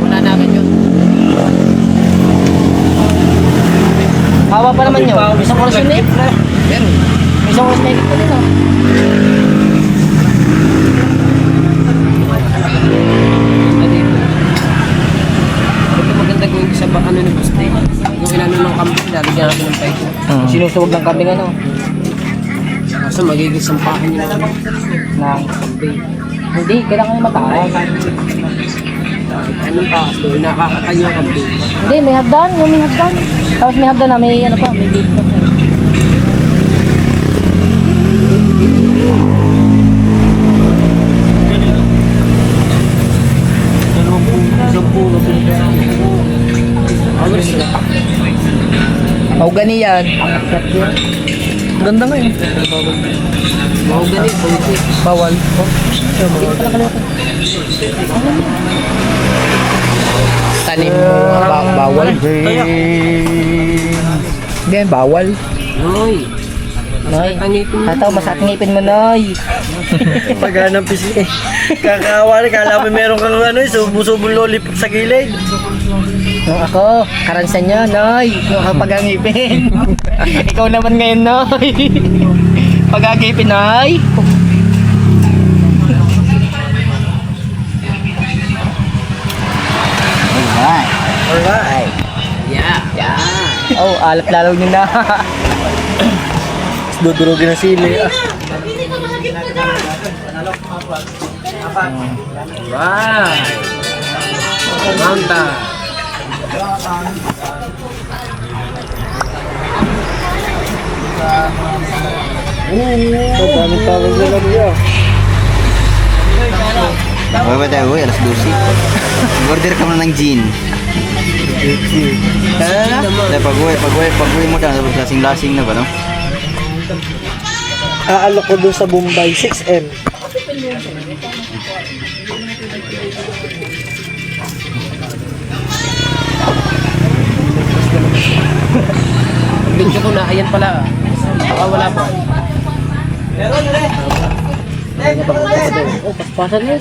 Wala na agad yun. Hawa pa naman yun. May isang oras yun eh. Pero, May isang oras na edit pa din oh. ito maganda gawin sa ano ni Buste. Yung inano ng kambing, lalagyan natin ng paito. Sinusuwag ng kambing ano. Kaso magiging sampahan nyo naman. Na kambing. Hindi, kailangan mataas. Anong taas doon? Nakakatayo ang kambing. Hindi, may hagdan. Yung may hagdan. Tapos may hagdan na may ano pa, may gate pa. Mahogany yan. Ganda nga yun. Mahogany, politik. Bawal. Tanim mo bawal. Hindi, bawal. Noy. Noy, Tangipin mo. tataw, masakit ngipin mo, Noy. Paghanap pisi eh. Kakawa na, kala mo meron kang ano eh, subo-subong lollipop sa gilid. Nung ako, karansan niya, Noy. Yung pag-angipin. Ikaw naman ngayon, Noy. Pag-angipin, Noy. Alright. Yeah. Oh, alat lalaw niyo na. Dudurugin ang sili. Right. Manta. Daming tawag na lang niya. Huwag ba tayo, alas 12. Order ka muna ng gin. Pag-uwi mo dyan, tapos lasing-lasing na ba, no? Aalok ko doon sa Bombay, 6M. Video ko na, ayan pala. Wala pa. Oh, paspasan niya.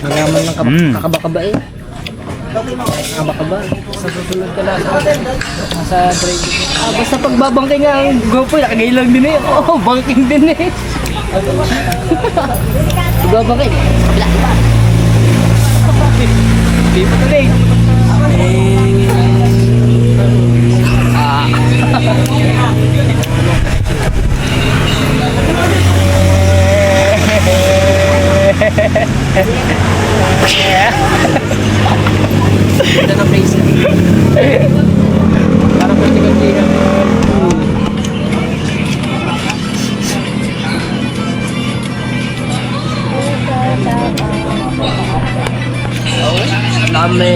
Malaman ng kakaba-kaba eh. Kakaba-kaba. Sa susunod ka na sa break. Basta pagbabangking nga ang GoPro, nakagailang din eh. Oo, banking din eh. Pagbabangking, kabila. Hindi pa tuloy. Ganda ng place. Parang pwede-pwede. Dami.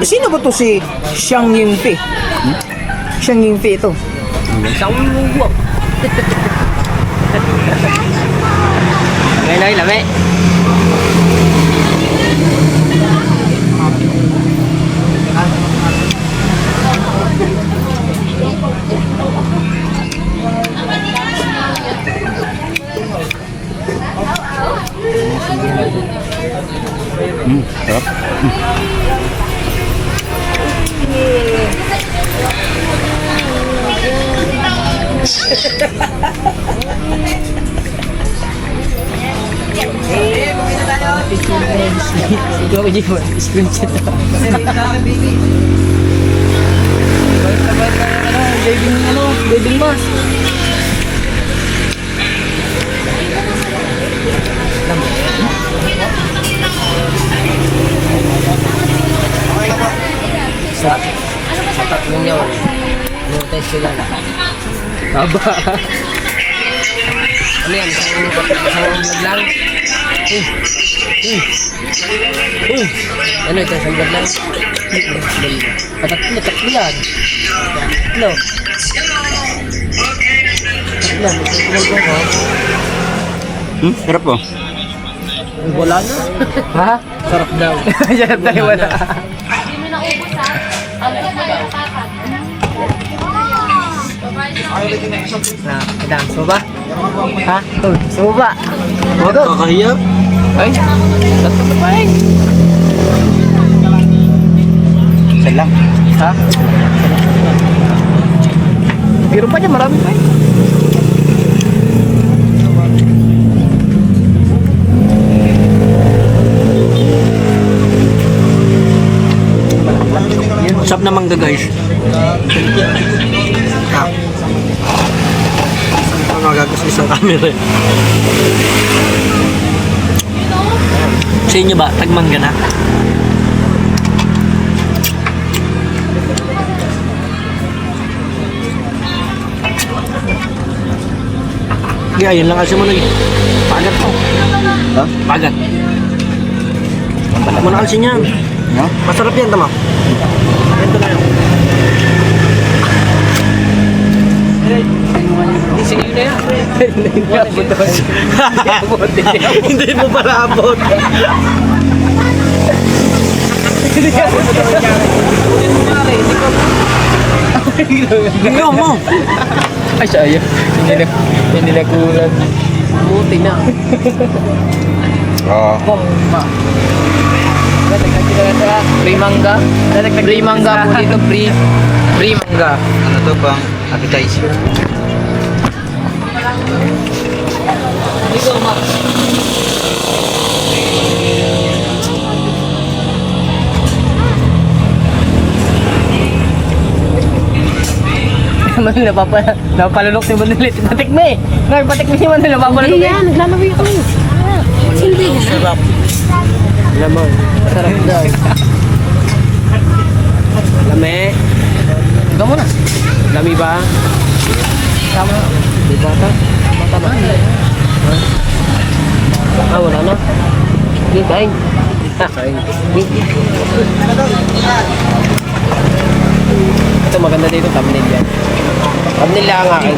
Sino ba to si Xiang Yingfi? Xiang Yingfi ito. Ngay lami. Ikaw aja buat screenshot. Diving mas. Sa tatlong yaw. Notice sila. Aba. Ano yan? Isang vlog lang? Ano ito? Isang vlog lang? Tatlo yan. Tatlo. Sarap po. Wala na. Ha? Sarap daw. Sarap tayo wala. Dance mo ba? Ha? Gusto mo ba? Kakahiya. Ay, tatlo pa eh. Isa lang. Ha? Biro pa niya, marami pa eh. Usap na mangga guys. Ang magagas isang camera. Sa inyo ba, tagmangga na? Yeah, yun lang kasi mo lagi. Pagat mo. Ha? Pagat. Pagat mo na kasi yan. No? Masarap yan, tama. Ito na yun. Hindi sa iyo na yan. Hindi mo pala abot. Hindi mo. Ay, sayang. Hindi na kulang. Buti na. Free mangga. Free mangga po dito, free. Free mangga. Ano to bang appetizer? Manila, napalunok si Manila. Patik mo eh. Patik mo si Manila, napapalunok eh. Yan, naglalaway ako. Hindi. Lamang. Sarap daw. Lame. Ikaw muna. Lami ba? Tama. Di bata? Bata ba? Ah, wala na. Hindi, kain. Kain. Ito maganda dito, thumbnail yan. Thumbnail lang ang akin.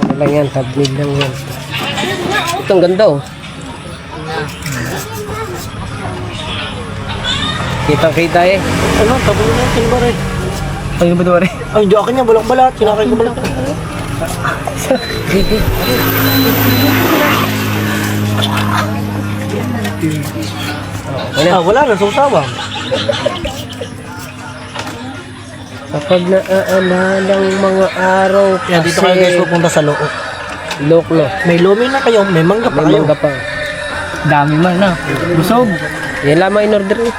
Ano lang yan, thumbnail lang yan. Ito ang ganda oh. Kitang-kita eh. Ano? Tabo na natin ba rin? Ano ba ito? Ay, hindi akin niya. Balak-balat. Sinakay ko balak. Sige. Wala na. Susawang. Kapag naaalalang mga araw kasi... Yan, dito kayo guys pupunta sa loob. Loklo. May lumi na kayo. May mangga pa May kayo. mangga pa. Dami man na. Busog. Yan lamang in order eh.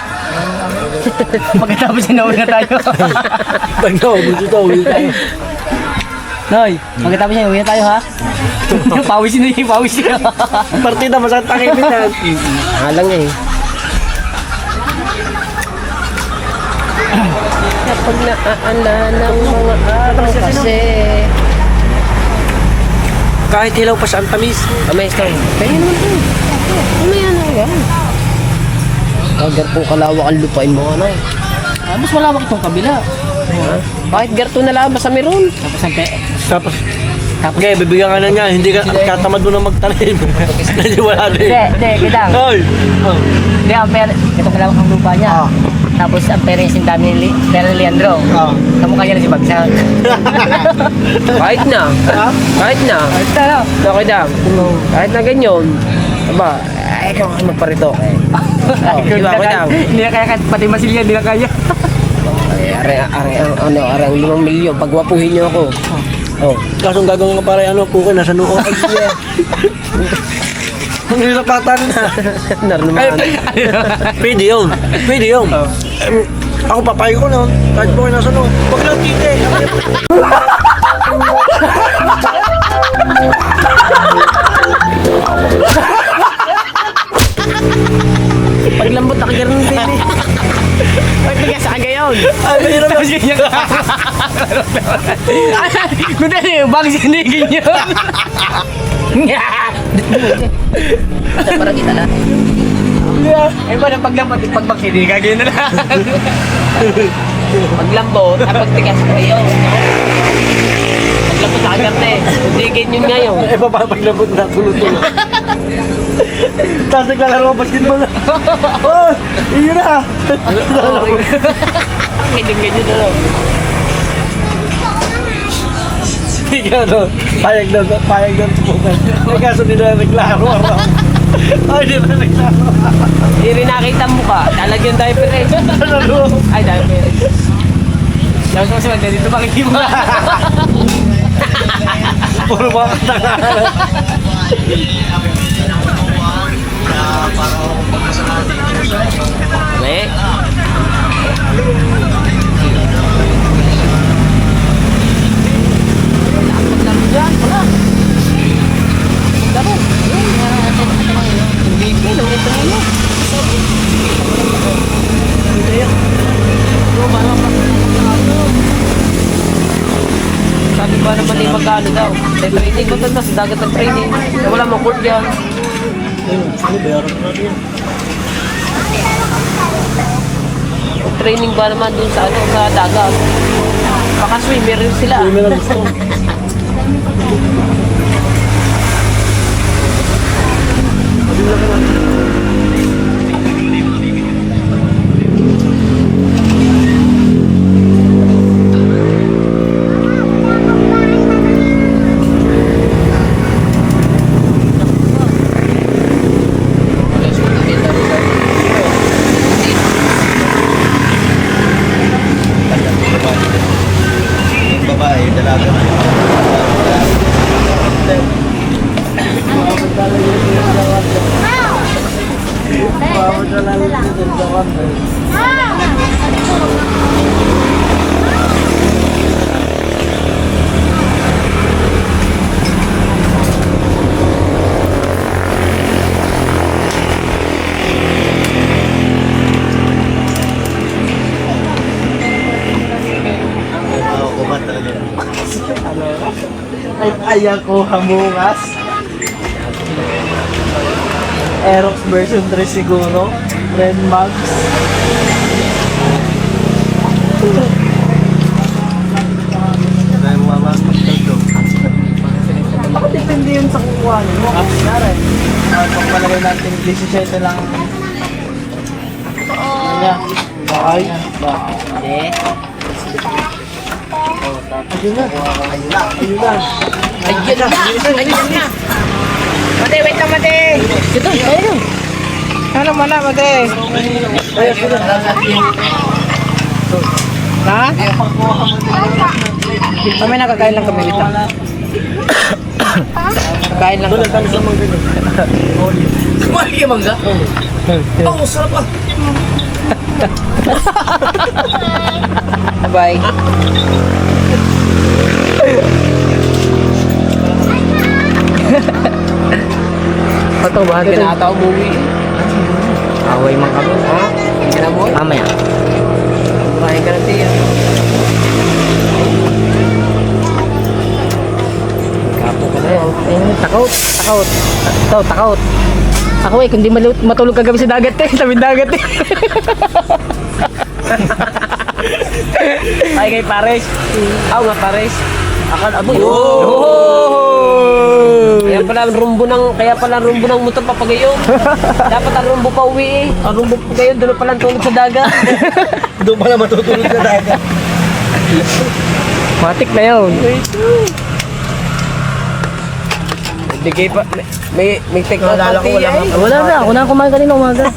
Pagkatapos sinawin na tayo. Pag naubos ito, uwi tayo. Noy, pagkatapos niya, uwi na tayo ha. Pawis na yung pawis na. Partida, masakit takimin yan. Alang eh. Kapag naaalala ng mga araw kasi. Kahit hilaw pa siya ang tamis. Ames to. Kaya naman to. Ano yan ang yan? Garto kalawak ang lupain mo ano. Mas malawak itong kabila. Bakit garto na lang basta meron? Tapos ang Tapos, okay, bibigyan ka na niya. Hindi ka katamad mo na magtanim. Hindi wala na eh. Hindi, kitang. Hoy! Hindi, ang pera, itong kalawak ang lupa niya. Tapos ang pera yung sindami ni Leandro. Kamukha niya na si Bagsak. Kahit na. Kahit na. Okay na. Kahit na ganyan. Aba, ay ikaw ang magparito. Di ba ako daw? Hindi na kaya pati masilya, hindi na kaya. Are ang 5 milyon. Pagwapuhin niyo ako. Oh. Kasong gagawin ka para ano, kuko nasa noo. Ang nilapatan na. Narnaman. Pwede yun. Pwede yun. Ako papayag ko na. Kahit po kayo nasa noo. Huwag lang tite. Paglambot na kagaroon ng baby. Pagbigas sa kagayon. Ay, mahirap na. Kung na yung bang sinigin niyo. Para kita lang. Eh ba na paglambot, pagbaksin, kagaya na lang. Paglambot, pagtigas sa kagayon. Paglambot sa kagarte. Hindi ganyan ngayon. Eh, papapaglabot na. Tulo-tulo. Tapos naglalaro ang basketball na. Oh, yun na. Ganyan na lang. Ikaw no, payag daw tupukan. Ay kaso nila naglaro. Ay, di na naglaro. Hindi rin nakita mo ka. Lalagyan diaper eh. Ay, diaper. Tapos mas maganda dito, makikita mo. Puro mga kata. Eh? Sabi ba naman yung magkano daw? May training ko doon sa dagat ng training. Wala mo court yan. Training ba naman dun sa ano sa dagat? Baka swimmer rin sila. Babae, dalaga. Kumat talaga. Ay, ako hamungas. Aerox version 3 siguro. Red Mags. Dahil mama, ito. Baka depende yun sa kukuha mo. Kunyari, pag palagay natin 17 lang. Kanya. Bakay. Eh? Ayun na. Ayun na. Ayun na. Ayun na! Ayun na! Mate, wait lang, mate. Ito, ayun! Ano mo na, mate? Ayun na. Ha? Kami nakakain lang kami dito. Kain lang Doon ang tamis ng mga ganyan. Kumali ka mangga? Oo, sarap ah! Bye. bakit? Pinata umuwi. Away man kami. Ha? Hindi ka na boy? Mamaya. Kumain ka na tiya. Kapo ka na yan. Ayun, takot. Takot. Ako kung di matulog kagabi sa dagat tabi dagat Ay kay Pares. Ako nga Pares. Akal aboy. Kaya pala ang rumbo ng motor papagayon. Dapat ang rumbo pa uwi eh. Ang rumbo pa gayon doon pala tulog sa dagat. Doon pala matutulog na dagat. Matik na yun. Hindi kayo pa may take out Naalala ko, pati wala eh. nga. Wala na, ako na kumain kanina umaga.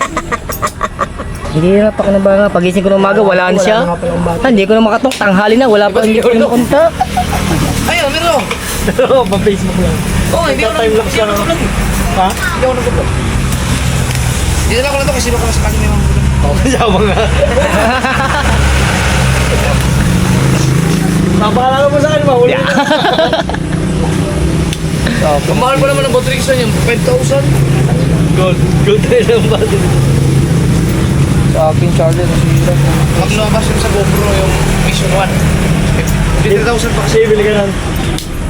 Hirap ako ng banga. Pagising ko ng umaga, walaan siya. Hindi ko na makatok. Tanghali na, wala pa. Hindi ko na konta. Ayun, meron. Oo, pa-Facebook lang. Oh, hindi ako Time-lapse lang. Ha? Hindi ako nagbublog. Dito lang ako na to kasi baka sa kanya may mga bulan. Kasama nga. Papakala mo sa akin, mahuli na. Ang mahal pa naman ng Botrix na yun, 5,000. Gold tayo lang ba? Sa akin, Charlie, nasira. Maglabas yun sa GoPro yung Mission 1. 50,000 pa kasi. Kasi bili ka nun.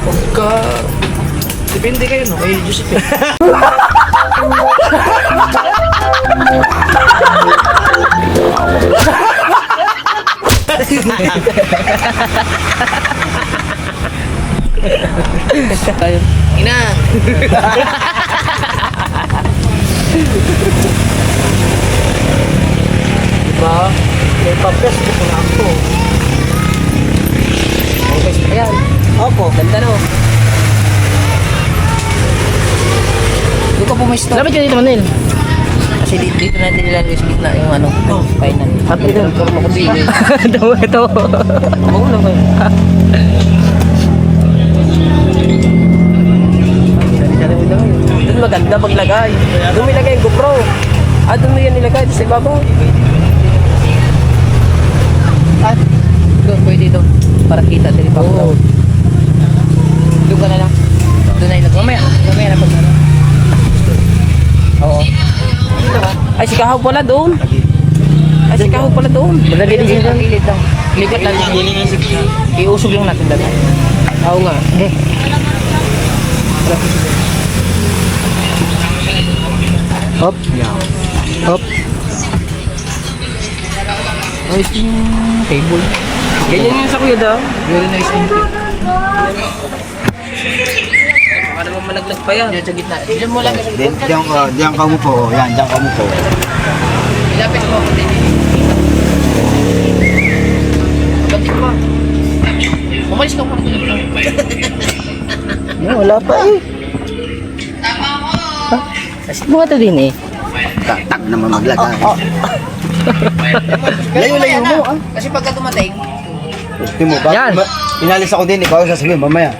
Pagka... Depende kayo, no? Kay Joseph. Ina! Diba? May pa-Facebook na ako. Okay, ayan. Opo. Ganda no? Doon ka pumisto. Lapit ka dito, Manil. Kasi dito natin nilalagay sa gitna yung ano, kainan. At ito, forma ko din. Ito. Magulo kayo. Doon maganda maglagay. Doon may lagay yung GoPro. Doon mo yan nilagay sa ibabaw. Doon, pwede doon. Para kita din ibabaw. Doon ka na lang. Doon na ilagay. Mamaya na pag ano. Oo. Ay, si Kahaw pala doon. Ay, si Kahaw pala doon. Malagay din siya doon. Lilit lang. Ligat lang. Iusog lang natin dala. Oo nga. Okay. Hop. Hop. Nice yung table. Ganyan yun sa kuya daw. Very nice yung baka naman malaglag pa yan. Diyan sa gitna. Diyan mo lang. Diyan ka mo po. Yan, diyan ka mo po. Ilapit mo. Batik pa. Umalis ka pa. Wala pa eh. Kasi mga ito din eh. Tak naman maglagay. Layo-layo mo. Kasi pagka dumating, Gusto mo ba? Yan. Inalis ako din, ikaw sasabihin mamaya.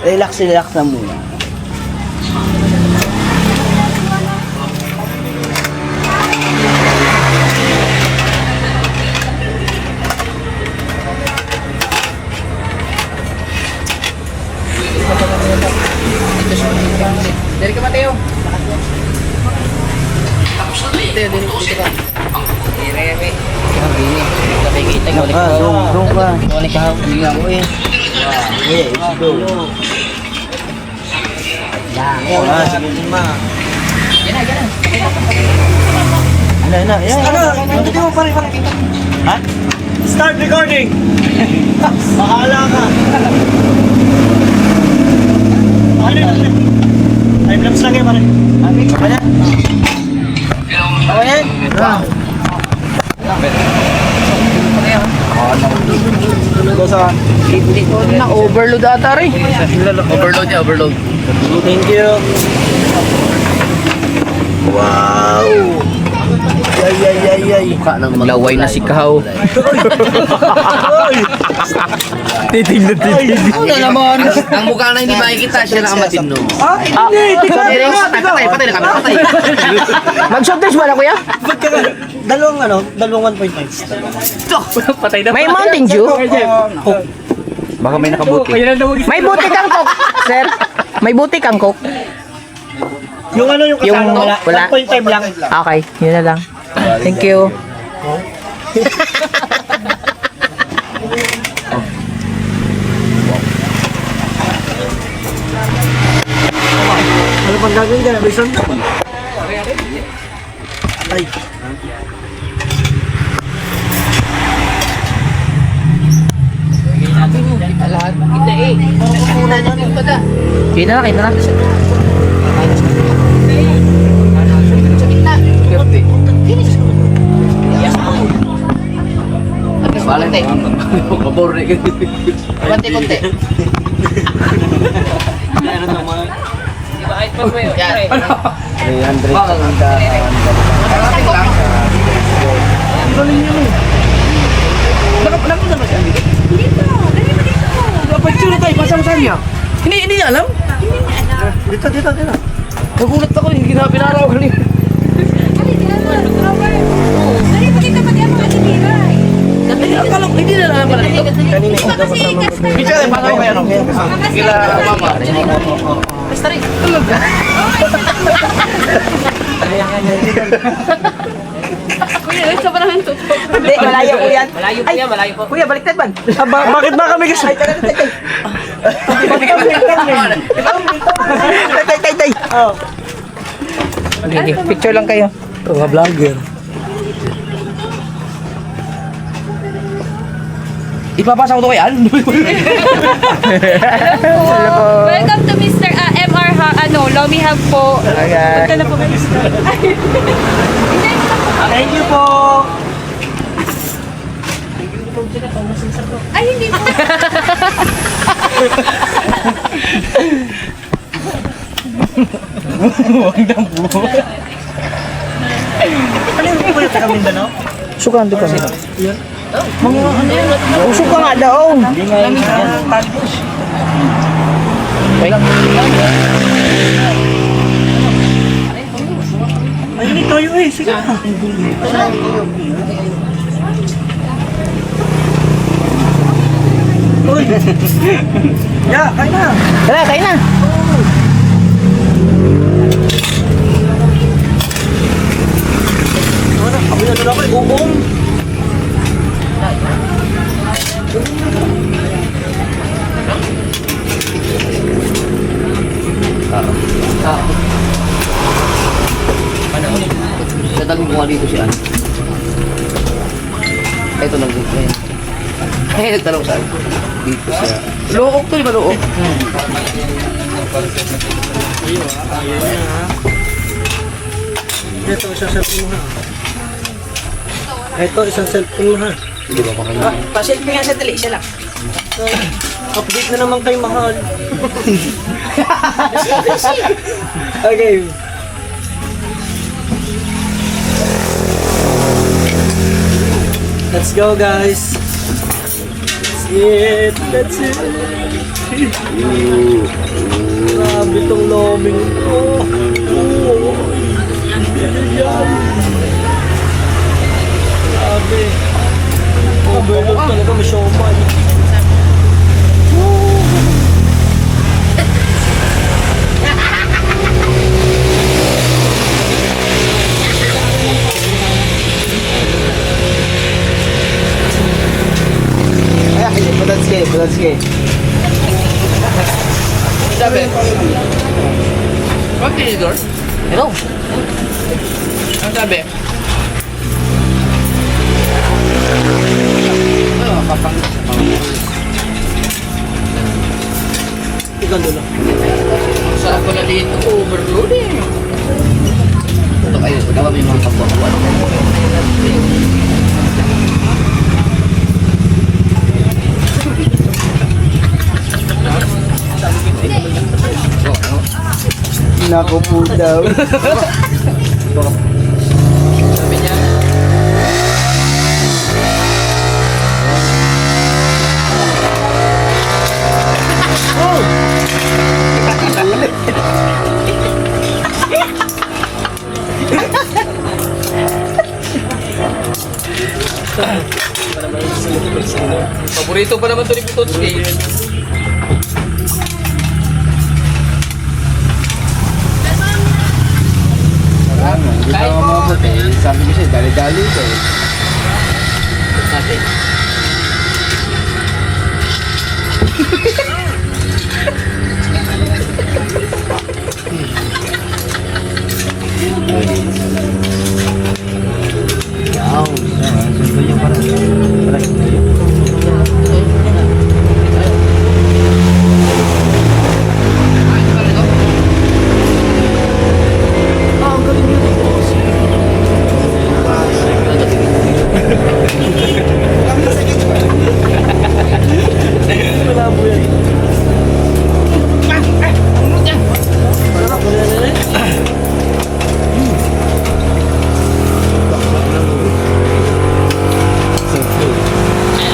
Relax na muna. dari ka Mateo. Mateo, dito ka. Reme. Nakikita ko ulit. Doon ka. Ulit ka. Hindi ako eh. Okay, let's go. Sige ma. Yan na, yan na. Hindi mo pare. Ha? Start recording! Bahala ka! Time-lapse lang yan, pare. Apa yan? Apa yan? Na-overload ata rin. Overload niya, overload. Thank you. Wow! Ay. Mukha ng mga Laway na si Kahaw. Ano naman? Ang mukha na hindi makikita, siya lang ang matino. Patay na kami, patay. Mag-shot test ba na kuya? Ba't ka dalawang 1.5. May Mountain Dew? Baka may nakabuti. May buti kang coke, sir. May butik ang Coke. Yung ano yung Yung kasama wala. wala. 1.5 lang. Okay, yun na lang. Thank you. Ano pang gagawin dyan? Bison? Ay. Kita na, kita na. Konti-konti. Kahit pa mo yun. Yan. 300 sa Dapat sure tayo, pasang-saan niya. Hindi niya alam. Dito. Nagulat ako, hindi na pinaraw ko niya. Akala ko, hindi na alam pala dito. Kanina yung dapat sama ko. Picture rin, paano kayo? Kila mama. Basta rin, tulog ka. Kuya, sa panahon tutok. Hindi, malayo po yan. Malayo po yan, malayo po. Kuya, baliktad man. Bakit ba kami kasi? Tay. Okay, picture lang kayo. Mga vlogger. Ipapasa ko to kay Al. Welcome to Mr. MR Lomi Hub po. Okay. Punta na po kayo. Thank you po. Ay, hindi po. Ano yung po yung taga Mindanao? Sukan di pa sila. Usok ka nga daw. Ay, hindi tayo eh. Sige. Uy. Ya, kain na. Tara, kain na. Kami na doon ako eh. Uong. Tatagong ko nga dito si Ann. Ito nag-dito yan. Ay, nagtanong saan? Dito siya. Look to, di ba look? Ito, isang cellphone mo ha. Ito, isang cellphone mo ha. Pa-selfie nga sa tali, siya lang. Update na naman kayo, mahal. Okay. Let's go, guys. That's it. Grabe tong lobing to. Grabe. Overload talaga, may showman. Budanski. Sabi. Bakit tinidor? Hello. Ang sabi? Ikaw doon. Sarap pala dito. Overload eh. Ito kayo. Dapat may mga pagbakuan. Nako po daw. Sabi niya. Paborito pa naman ito ni Putotski. Kahit Sabi ko siya, dali-dali ito eh. natin.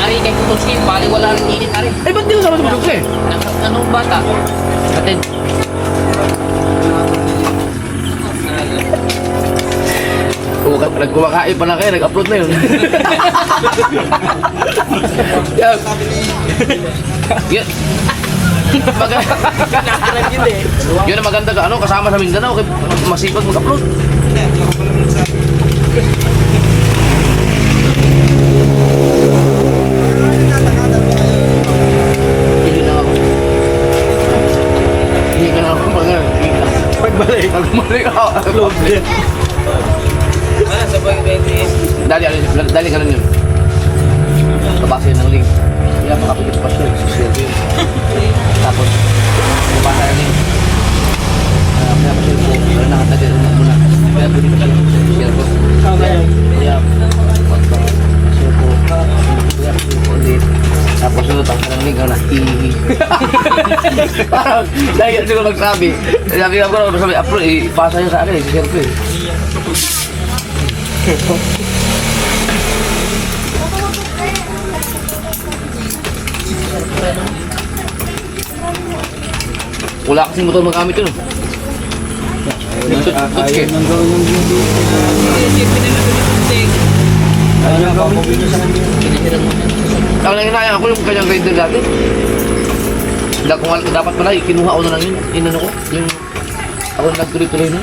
Ari, kay Kutuski, bali wala rin init, Ari. Eh, ba't di ko sama sa Kutuski? Anong bata? Atin. Nagkumakain pa na kayo, nag-upload na yun. Yan. Yan. Yun ang maganda ka, ano, kasama sa Mindanao, kay masipag mag-upload. Hindi na ako. Hindi ka na ako pagbalik ako, upload. Dali ka lang yun. Babasahin ng link. Kaya makapagit pa siya. Survey. Tapos, babasa ng link. Kaya pa siya po. Kaya nakatagal na muna. Kaya po dito siya. Share po. Kaya, share po. Kaya po ulit. Tapos sunod ang kanang link. Ano, hihihi. Parang, dahil siguro magsabi. Sabi ko, sabi, upload, ipasa niya sa akin. Share po eh. Wala kasing motor magamit yun. Ayaw nang gawin yung video. Ang nangyayang ako yung kanyang rider dati. Kung dapat pala, kinuha ko na lang yun. Inano ko, yung ako nagtuloy-tuloy na.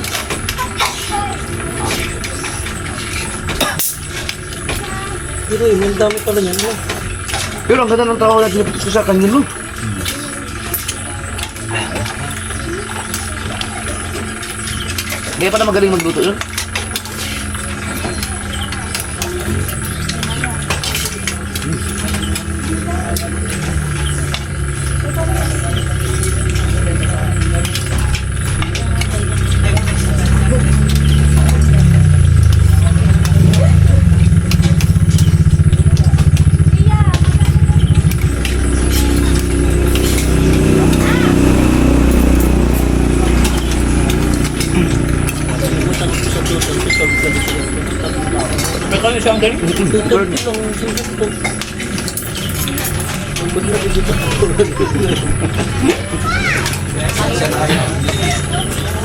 Pero yun, ang dami pala niyan. Pero ang ganda ng trabaho na pinapitos ko sa kanya mo. Kaya pa na magaling magluto yun.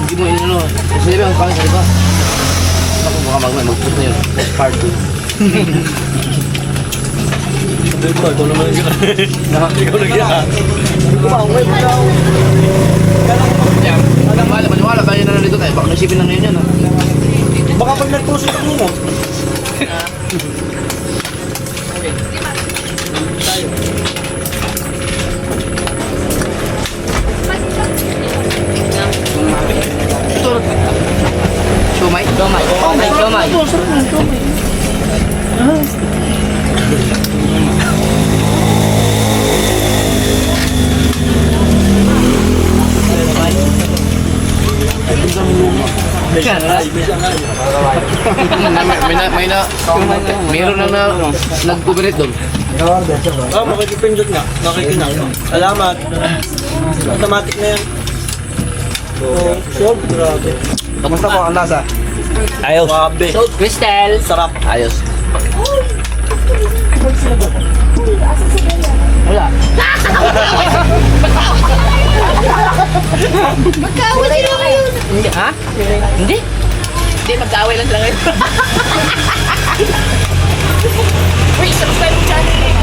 Hindi mo inano. Kasi sabi ang pangit, diba? Ako baka mag-post na yun. Part 2. Ito naman yung ikaw nagyan. Maniwala ba yun na nandito tayo? Baka nasipin na ngayon yan, ha? Baka pag nag-post ito muna. Siomay? Siomay. Ay, siomay. Meron na nag-cooperate doon. Makikipindot nga. Makikinang. Salamat. Automatic na yan. So, grabe. Kamusta po ang lasa? Ayos. Grabe. Crystal. Sarap. Ayos. Wala. Magkawin sila kayo. Hindi, ha? Hindi. Hindi, magkaaway lang sila ngayon. Uy, subscribe mo channel eh.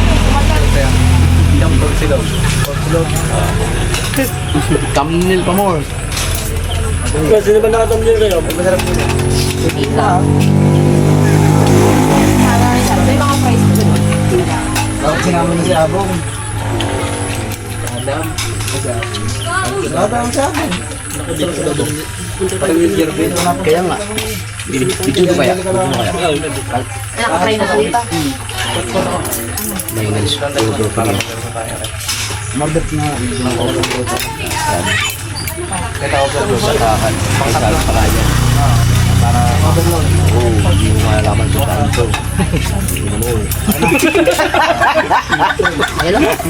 Thumbnail pa more. Sino ba nakatamdil kayo? Masarap nila. Bakit sinama na si Abong? Adam sa akin. Kaya nga. Video ko kaya? Nakakatry na po ito. Marbet na.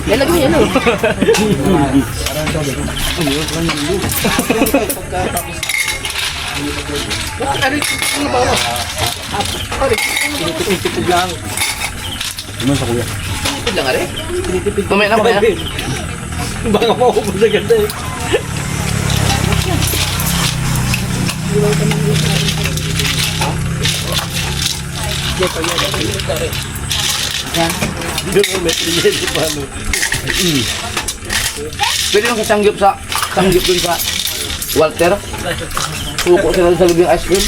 Yan lang yan. Mamaya na ba yan? Baka maubos agad eh. Pwede nang sanggip dun sa Walter. Suko sila sa lubing ice cream.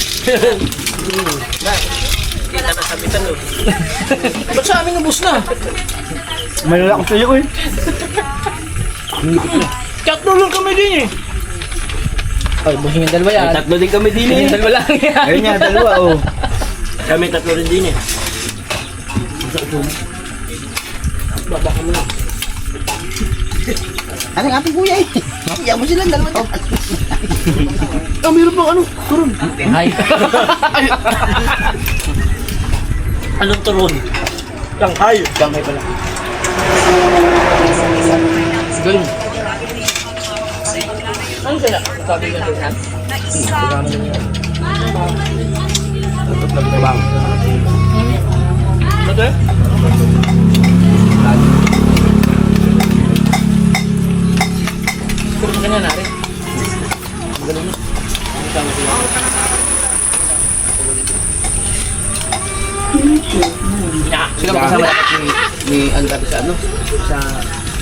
Ba't sa amin ubos na? May lalaki sa'yo eh. Tatlo lang kami din eh. Ay, busing yung dalawa yan. Tatlo din kami din eh. Yung dalawa lang yan. Ayun nga, dalawa oh. Kami tatlo rin din eh. Ano nga ating kuya eh. Kaya mo sila dalawa dyan. Meron pang ano? Turon. Ay. Anong turon? Shanghai. Shanghai pala. Galing. Ano sila? Sabi nga doon ha? Ate? Puro kanya na rin. Sila magkasama dapat ni ano dati sa ano? Sa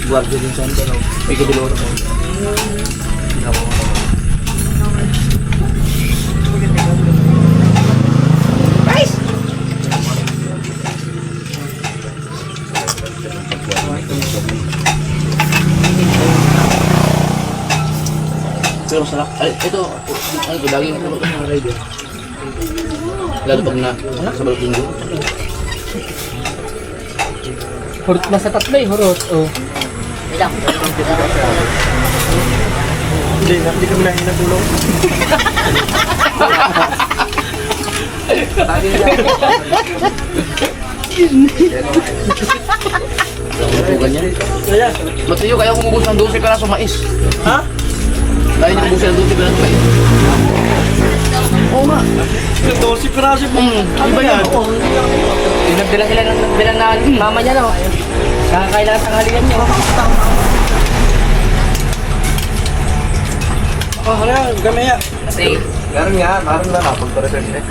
Guardia din sa ano? Pico de Loro. Pero masarap. Ay, ito, ano ito, daging ito ng rider. Lalo pag na sa balot linggo. Hurot na sa tatlo eh, hurot. Oh. Hindi kami nahin na tulong. Bukan yan. Kaya, Matuyo kaya kumubos ng 12 peraso mais. ha? Kaya niya kumubos ng 12 peraso mais. Oo nga. 12 piraso po. Iba yan. Yung nagbilang na mama niya no. Kakakailangan tanghalian niya. Oh, hala, gamaya. Kasi, Meron nga, meron na napagpa-represent.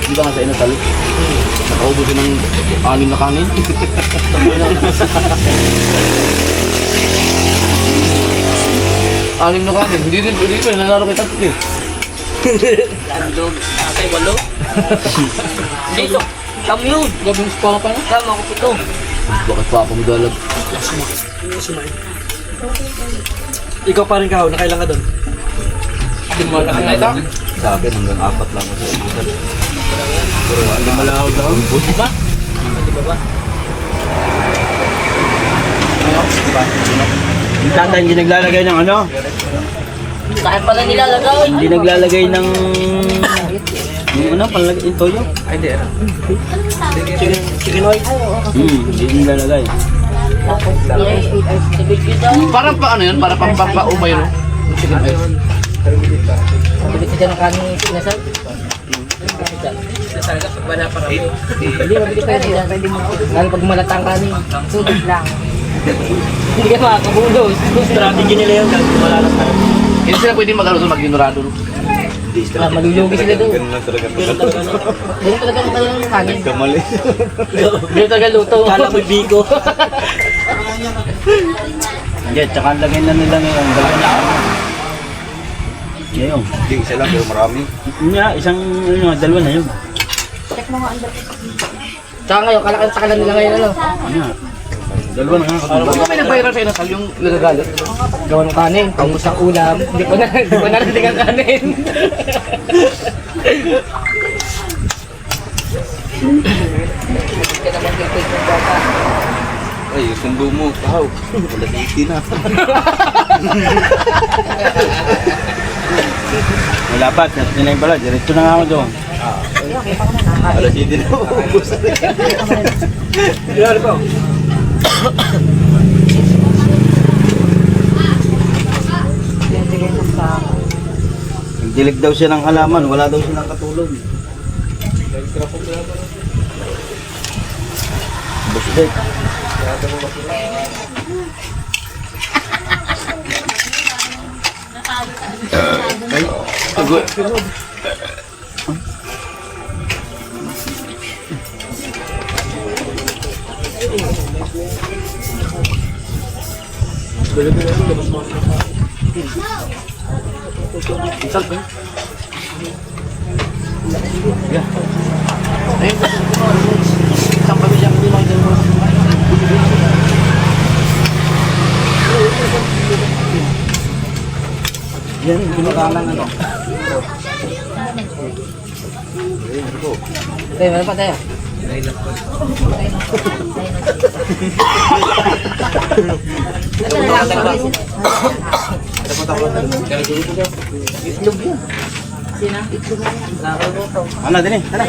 Di ba nga sa inatalo? Nakaubos yun ng 6 na kanin. Anim na kanin. Hindi pa. Nanalo kay tatlo eh. landog. Atay, walo. Dito. Kami yun. Gabing spara pa na. Kama ako pito. Bakit pa akong dalag? Ikaw pa rin ka, nakailan ka doon? Malaki na ito. Sa akin, hanggang 4 lang ako sa ubusan. Pero wala malaw daw. Diba? Diba ba? Yung tanda hindi naglalagay ng ano? Saan pala nilalagay? Hindi naglalagay ng... Yung ano, panlagay yung toyo? Ay, di ano. Chicken oil? Hindi naglalagay. Parang pa ano yun? Parang pampaumay no? Chicken oil. Mabilis ka dyan ang kanin sinasal? Talaga pag wala pa kami. Hindi, mabilis ka dyan. Lalo pag malata ang kanin. Sulit lang. Hindi ka makakabulos. Strategy nila yun, kahit malalas tayo. Hindi sila pwede mag-ano sa mag-ignorado no? Malulugi sila doon. Ganun lang talaga. Ganun talaga ang kanilang kanin. Kamali. Ganun talaga luto. Kala ko biko. Hindi, tsaka lagay na nila ngayon. Dalawa na ako. Ngayon. Hindi, isa lang pero marami. Isang, dalawa na yun. Tsaka ngayon, kalakal nila ngayon ano. Dalawa na nga. Kung may nag-viral sa inasal yung nagagalit, gawa ng kanin, pangmus ng ulam, hindi ko na narinig ang kanin. Ay, yung sundo mo, kahaw. Wala dito na. Wala pa, yun pala, diretso na nga ako doon. Wala dito na. Ubus na. Nagdilig daw siya ng halaman, wala daw silang katulog. Busdek. Isang pamilya ko lang dyan. Yan, ginagalang ano. Tayo, meron pa tayo. Ano din eh, ano?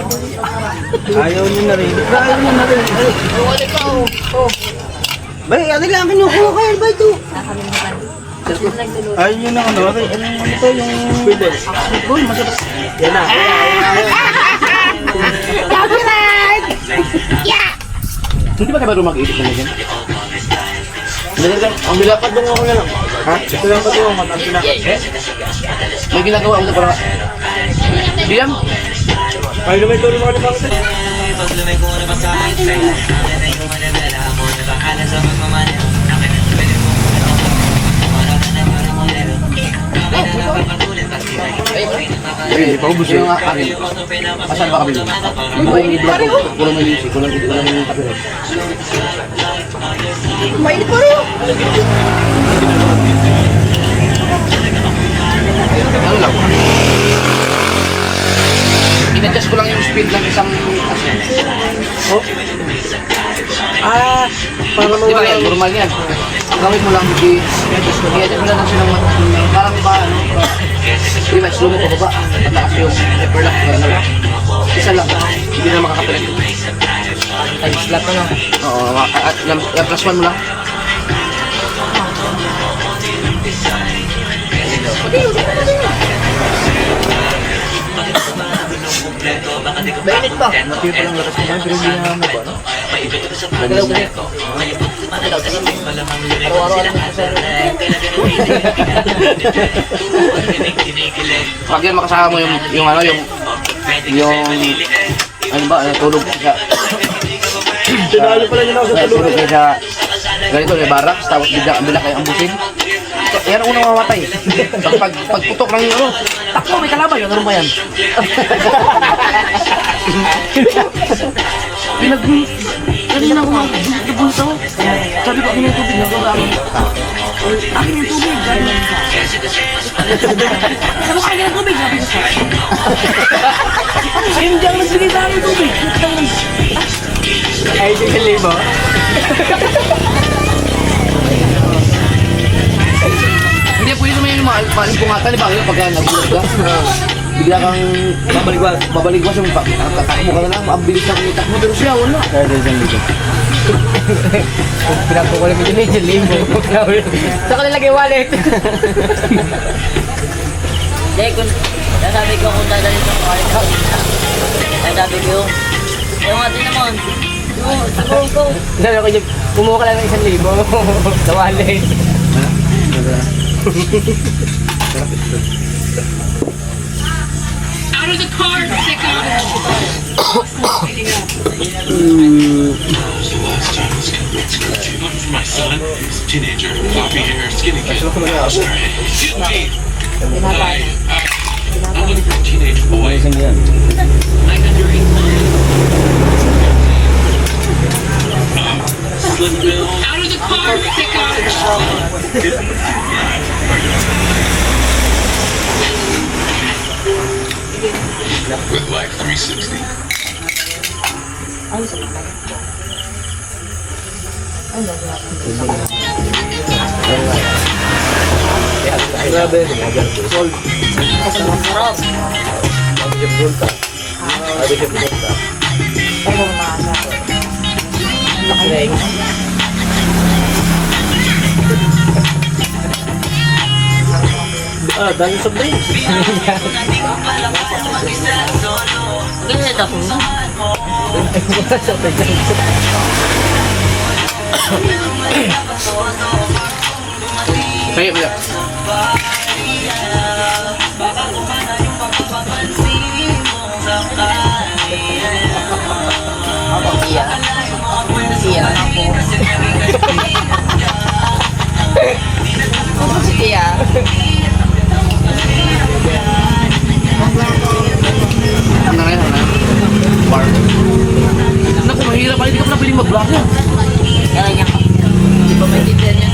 Ayaw nyo na rin. Ayaw nyo na rin. Bay, ano lang kinukuha kayo ba ito? Ayaw nyo na ano, ano ito yung... Pwede. Uy, masarap. Yan na. Hindi ba kayo ba mag-iisip na yan? Ang bilapad doon ako na lang. Ha? Ito lang pa doon, ang pinaka. May ginagawa ako na parang... Diyan? Ay, lumay ito rin mga napakita. Ay, di pa ubus yung akin. Asan ba kami doon? Kulang yung vlog ko, kulang yung music, kulang yung copyright. Mainit pa rin. Ano lang? In-adjust ko lang yung speed ng isang asin. Oh? Para di ba yan? Normal yan. Gawin mo lang, i-adjust mo lang ng silang parang ba, ano? Di ba, slow mo pababa. Pataas yung pepper lock. Isa lang. Hindi na makakapilit. Time slot na lang. Oo, plus one mo lang. Mainit pa. Mati pa lang lakas kumain, pero hindi na ano ba, no? Nagalaw ko niya. Araw-araw lang ito sir. Pag yan makasama mo yung ano, yung ano ba, tulog sa Tinalo pala nyo na ako sa tulog kayo sa ganito, may barracks, tapos bila kayo ambusin. Yan ang unang mamatay. Pagputok ng ano, takbo, may kalaban yun, ano ba yan? Kanina ako nagbulsa ko. Sabi ko, akin yung tubig, akin yung tubig. Sabi ko, akin yung tubig, sabi ko sa ay, hindi ako nagbigay sa akin tubig. Ay, di ka libo. Hindi, pwede naman yung maalimpungatan, di ba? Pagka nagulat ka, bigla kang babaligwas yung tatakbo ka na lang, ang bilis na kumitak mo, pero siya, wala. Kaya din siyang dito. Pinagpo ko lang medyo libo. Saka nilagay wallet. Hindi, kung sabi ko kung dadalhin ko ako, ay sabi ko yung atin naman. Go. Sabi ko, kumuha ka lang ng 1,000 sa wallet. Out of the car, check out. With Life 360. Dahil sa brain. Ganyan ako. Kaya mo Ano na yan? Bar. Naku, mahirap pala. Hindi ka pala piling mag-vlog yan. Hindi pa may tindihan yan.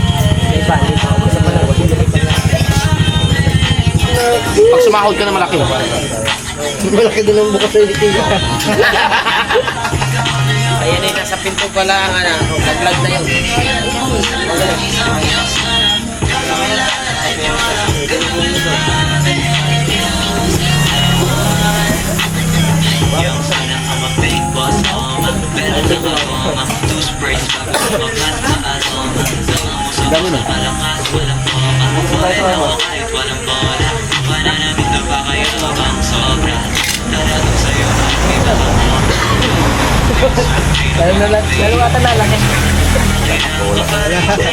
Pag sumahod ka na malaki. Malaki din ang bukas sa editing. Ayan ay nasa pinto pala ang nag-vlog na yun. Dami na.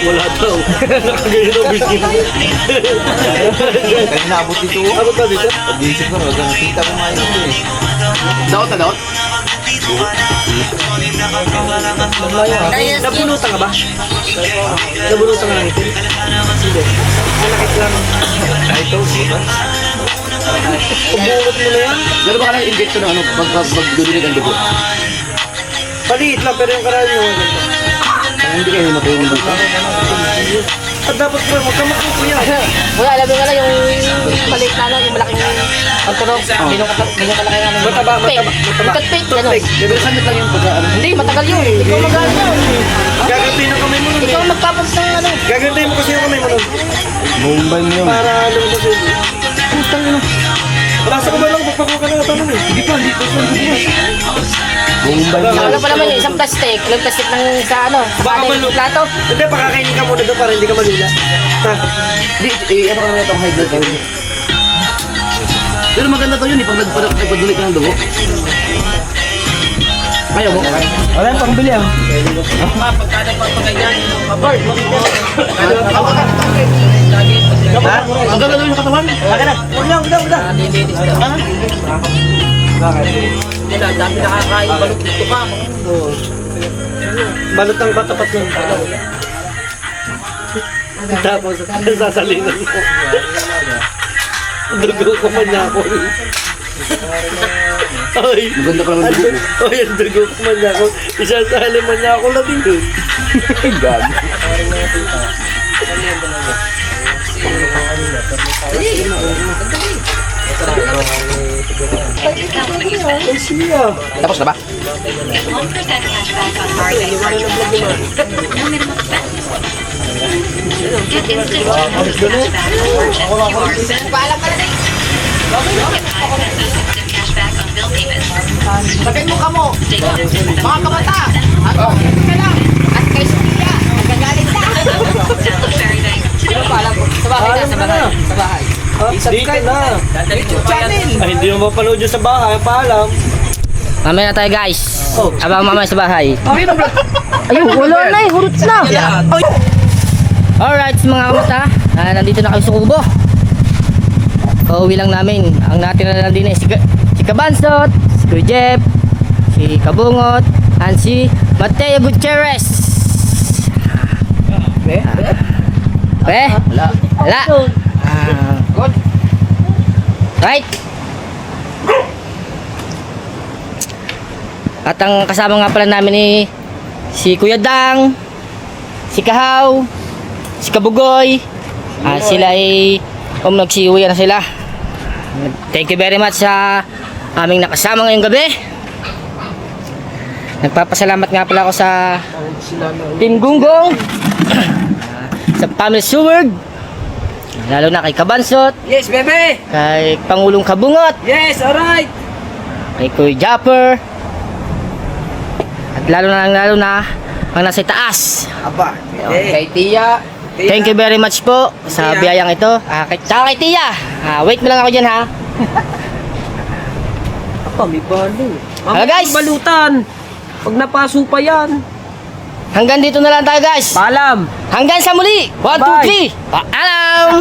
Wala daw. Nakagano daw biscuit. Kaya naabot dito. Abot ba dito? Pag-iisip ko, nakita ko nga yun eh. Daot na daot? Nabunutan ka ba? Nabunutan ka lang ito? Hindi. Nakit lang. Ito, diba? Pumulot mo na yan? Gano'n ba ka lang injection ng ano, pag-dudulig ang dugo? Paliit lang, pero yung karami yung ganito. Hindi kayo matulong dito. At dapat mo, magkamakot mo yan. Wala, alam mo nga lang yung maliit na ano, yung malaking pagtunog. Binukalaki nga ng Mataba. toothpick, gano'n. Pero sandit lang yung pagka ano. Hindi, matagal yun. Ikaw mag-ano. Gagantuin ang kamay mo nun Ikaw eh. magtapos ng ano. Gagantuin mo kasi yung kamay mo nun. Mumbai mo yun. Para lumabas yun. Putang ino. Nasa ko ba lang, pagpako ka na tanong eh. Hindi pa. Mumbai mo Ano yun. pa naman yung isang plastic. Yung plastic ng sa ano, sa Baka ano, malo. yung plato. Hindi, pakakainin ka muna doon para hindi ka malula. Ha? Hindi, ano ka naman itong high blood oil. Pero maganda to yun eh, pag nagpadulik ka ng dugo. Ayaw mo? Wala yung pangbili ah. Pagkada pa ganyan. Bart, Ha? ang ganda daw yung katawan. Baka na. Huwag lang. Nililinis ka. Hindi na, dami nakakain. Balot dito ka. Balot ng batapat nun. Tapos, sasalinan mo. Dugo ko man niya ako. Ay, Maganda pa naman yung dugo. ay, ang dugo ko man niya ako. Isasali man niya ako lang din. Gag. Tapos na ba? 1% cashback on car base purchase. No minimum spend. Get instant cashback on purchase QR send. Get 5 pesos instant cashback on bill payments. Sagay mo ka mo. Stay connected. Mga kabata. Ako, ka lang. At kay Sophia, magagalit na. Download Ferry Bank today. Sa bahay na, sa bahay. Sa bahay. Dito na. Dadalhin mo pa yan. Ay, hindi mo mapanood yun sa bahay. Paalam. Mamaya na tayo guys. Oh. Abang mamaya sa bahay. Okay na, bro. Ayun, wala na eh. Hurot na. Alright mga kamata. Nandito na kayo sa kubo. Kauwi lang namin. Ang natira na lang din eh si Kabansot, si Kuya Jeff, si Kabungot, and si Mateo Gutierrez. Wala. Right. At ang kasama nga pala namin ni si Kuya Dang, si Kahaw, si Kabugoy. Sila ay nagsiuwi na sila. Thank you very much sa aming nakasama ngayong gabi. Nagpapasalamat nga pala ako sa Team Gunggong, sa Family Seward, lalo na kay Kabansot, Yes, bebe! kay Pangulong Kabungot, Yes, alright! kay Kuya Japper, at lalo na ang nasa taas. Aba, Kay Tia. Thank you very much po sa biyayang ito. Kay Tia. Wait mo lang ako dyan ha. Apa, may balo. Hello, guys. Balutan. Pag napaso pa yan. Hanggang dito na lang tayo guys. Paalam. Hanggang sa muli. 1, 2, 3. Paalam.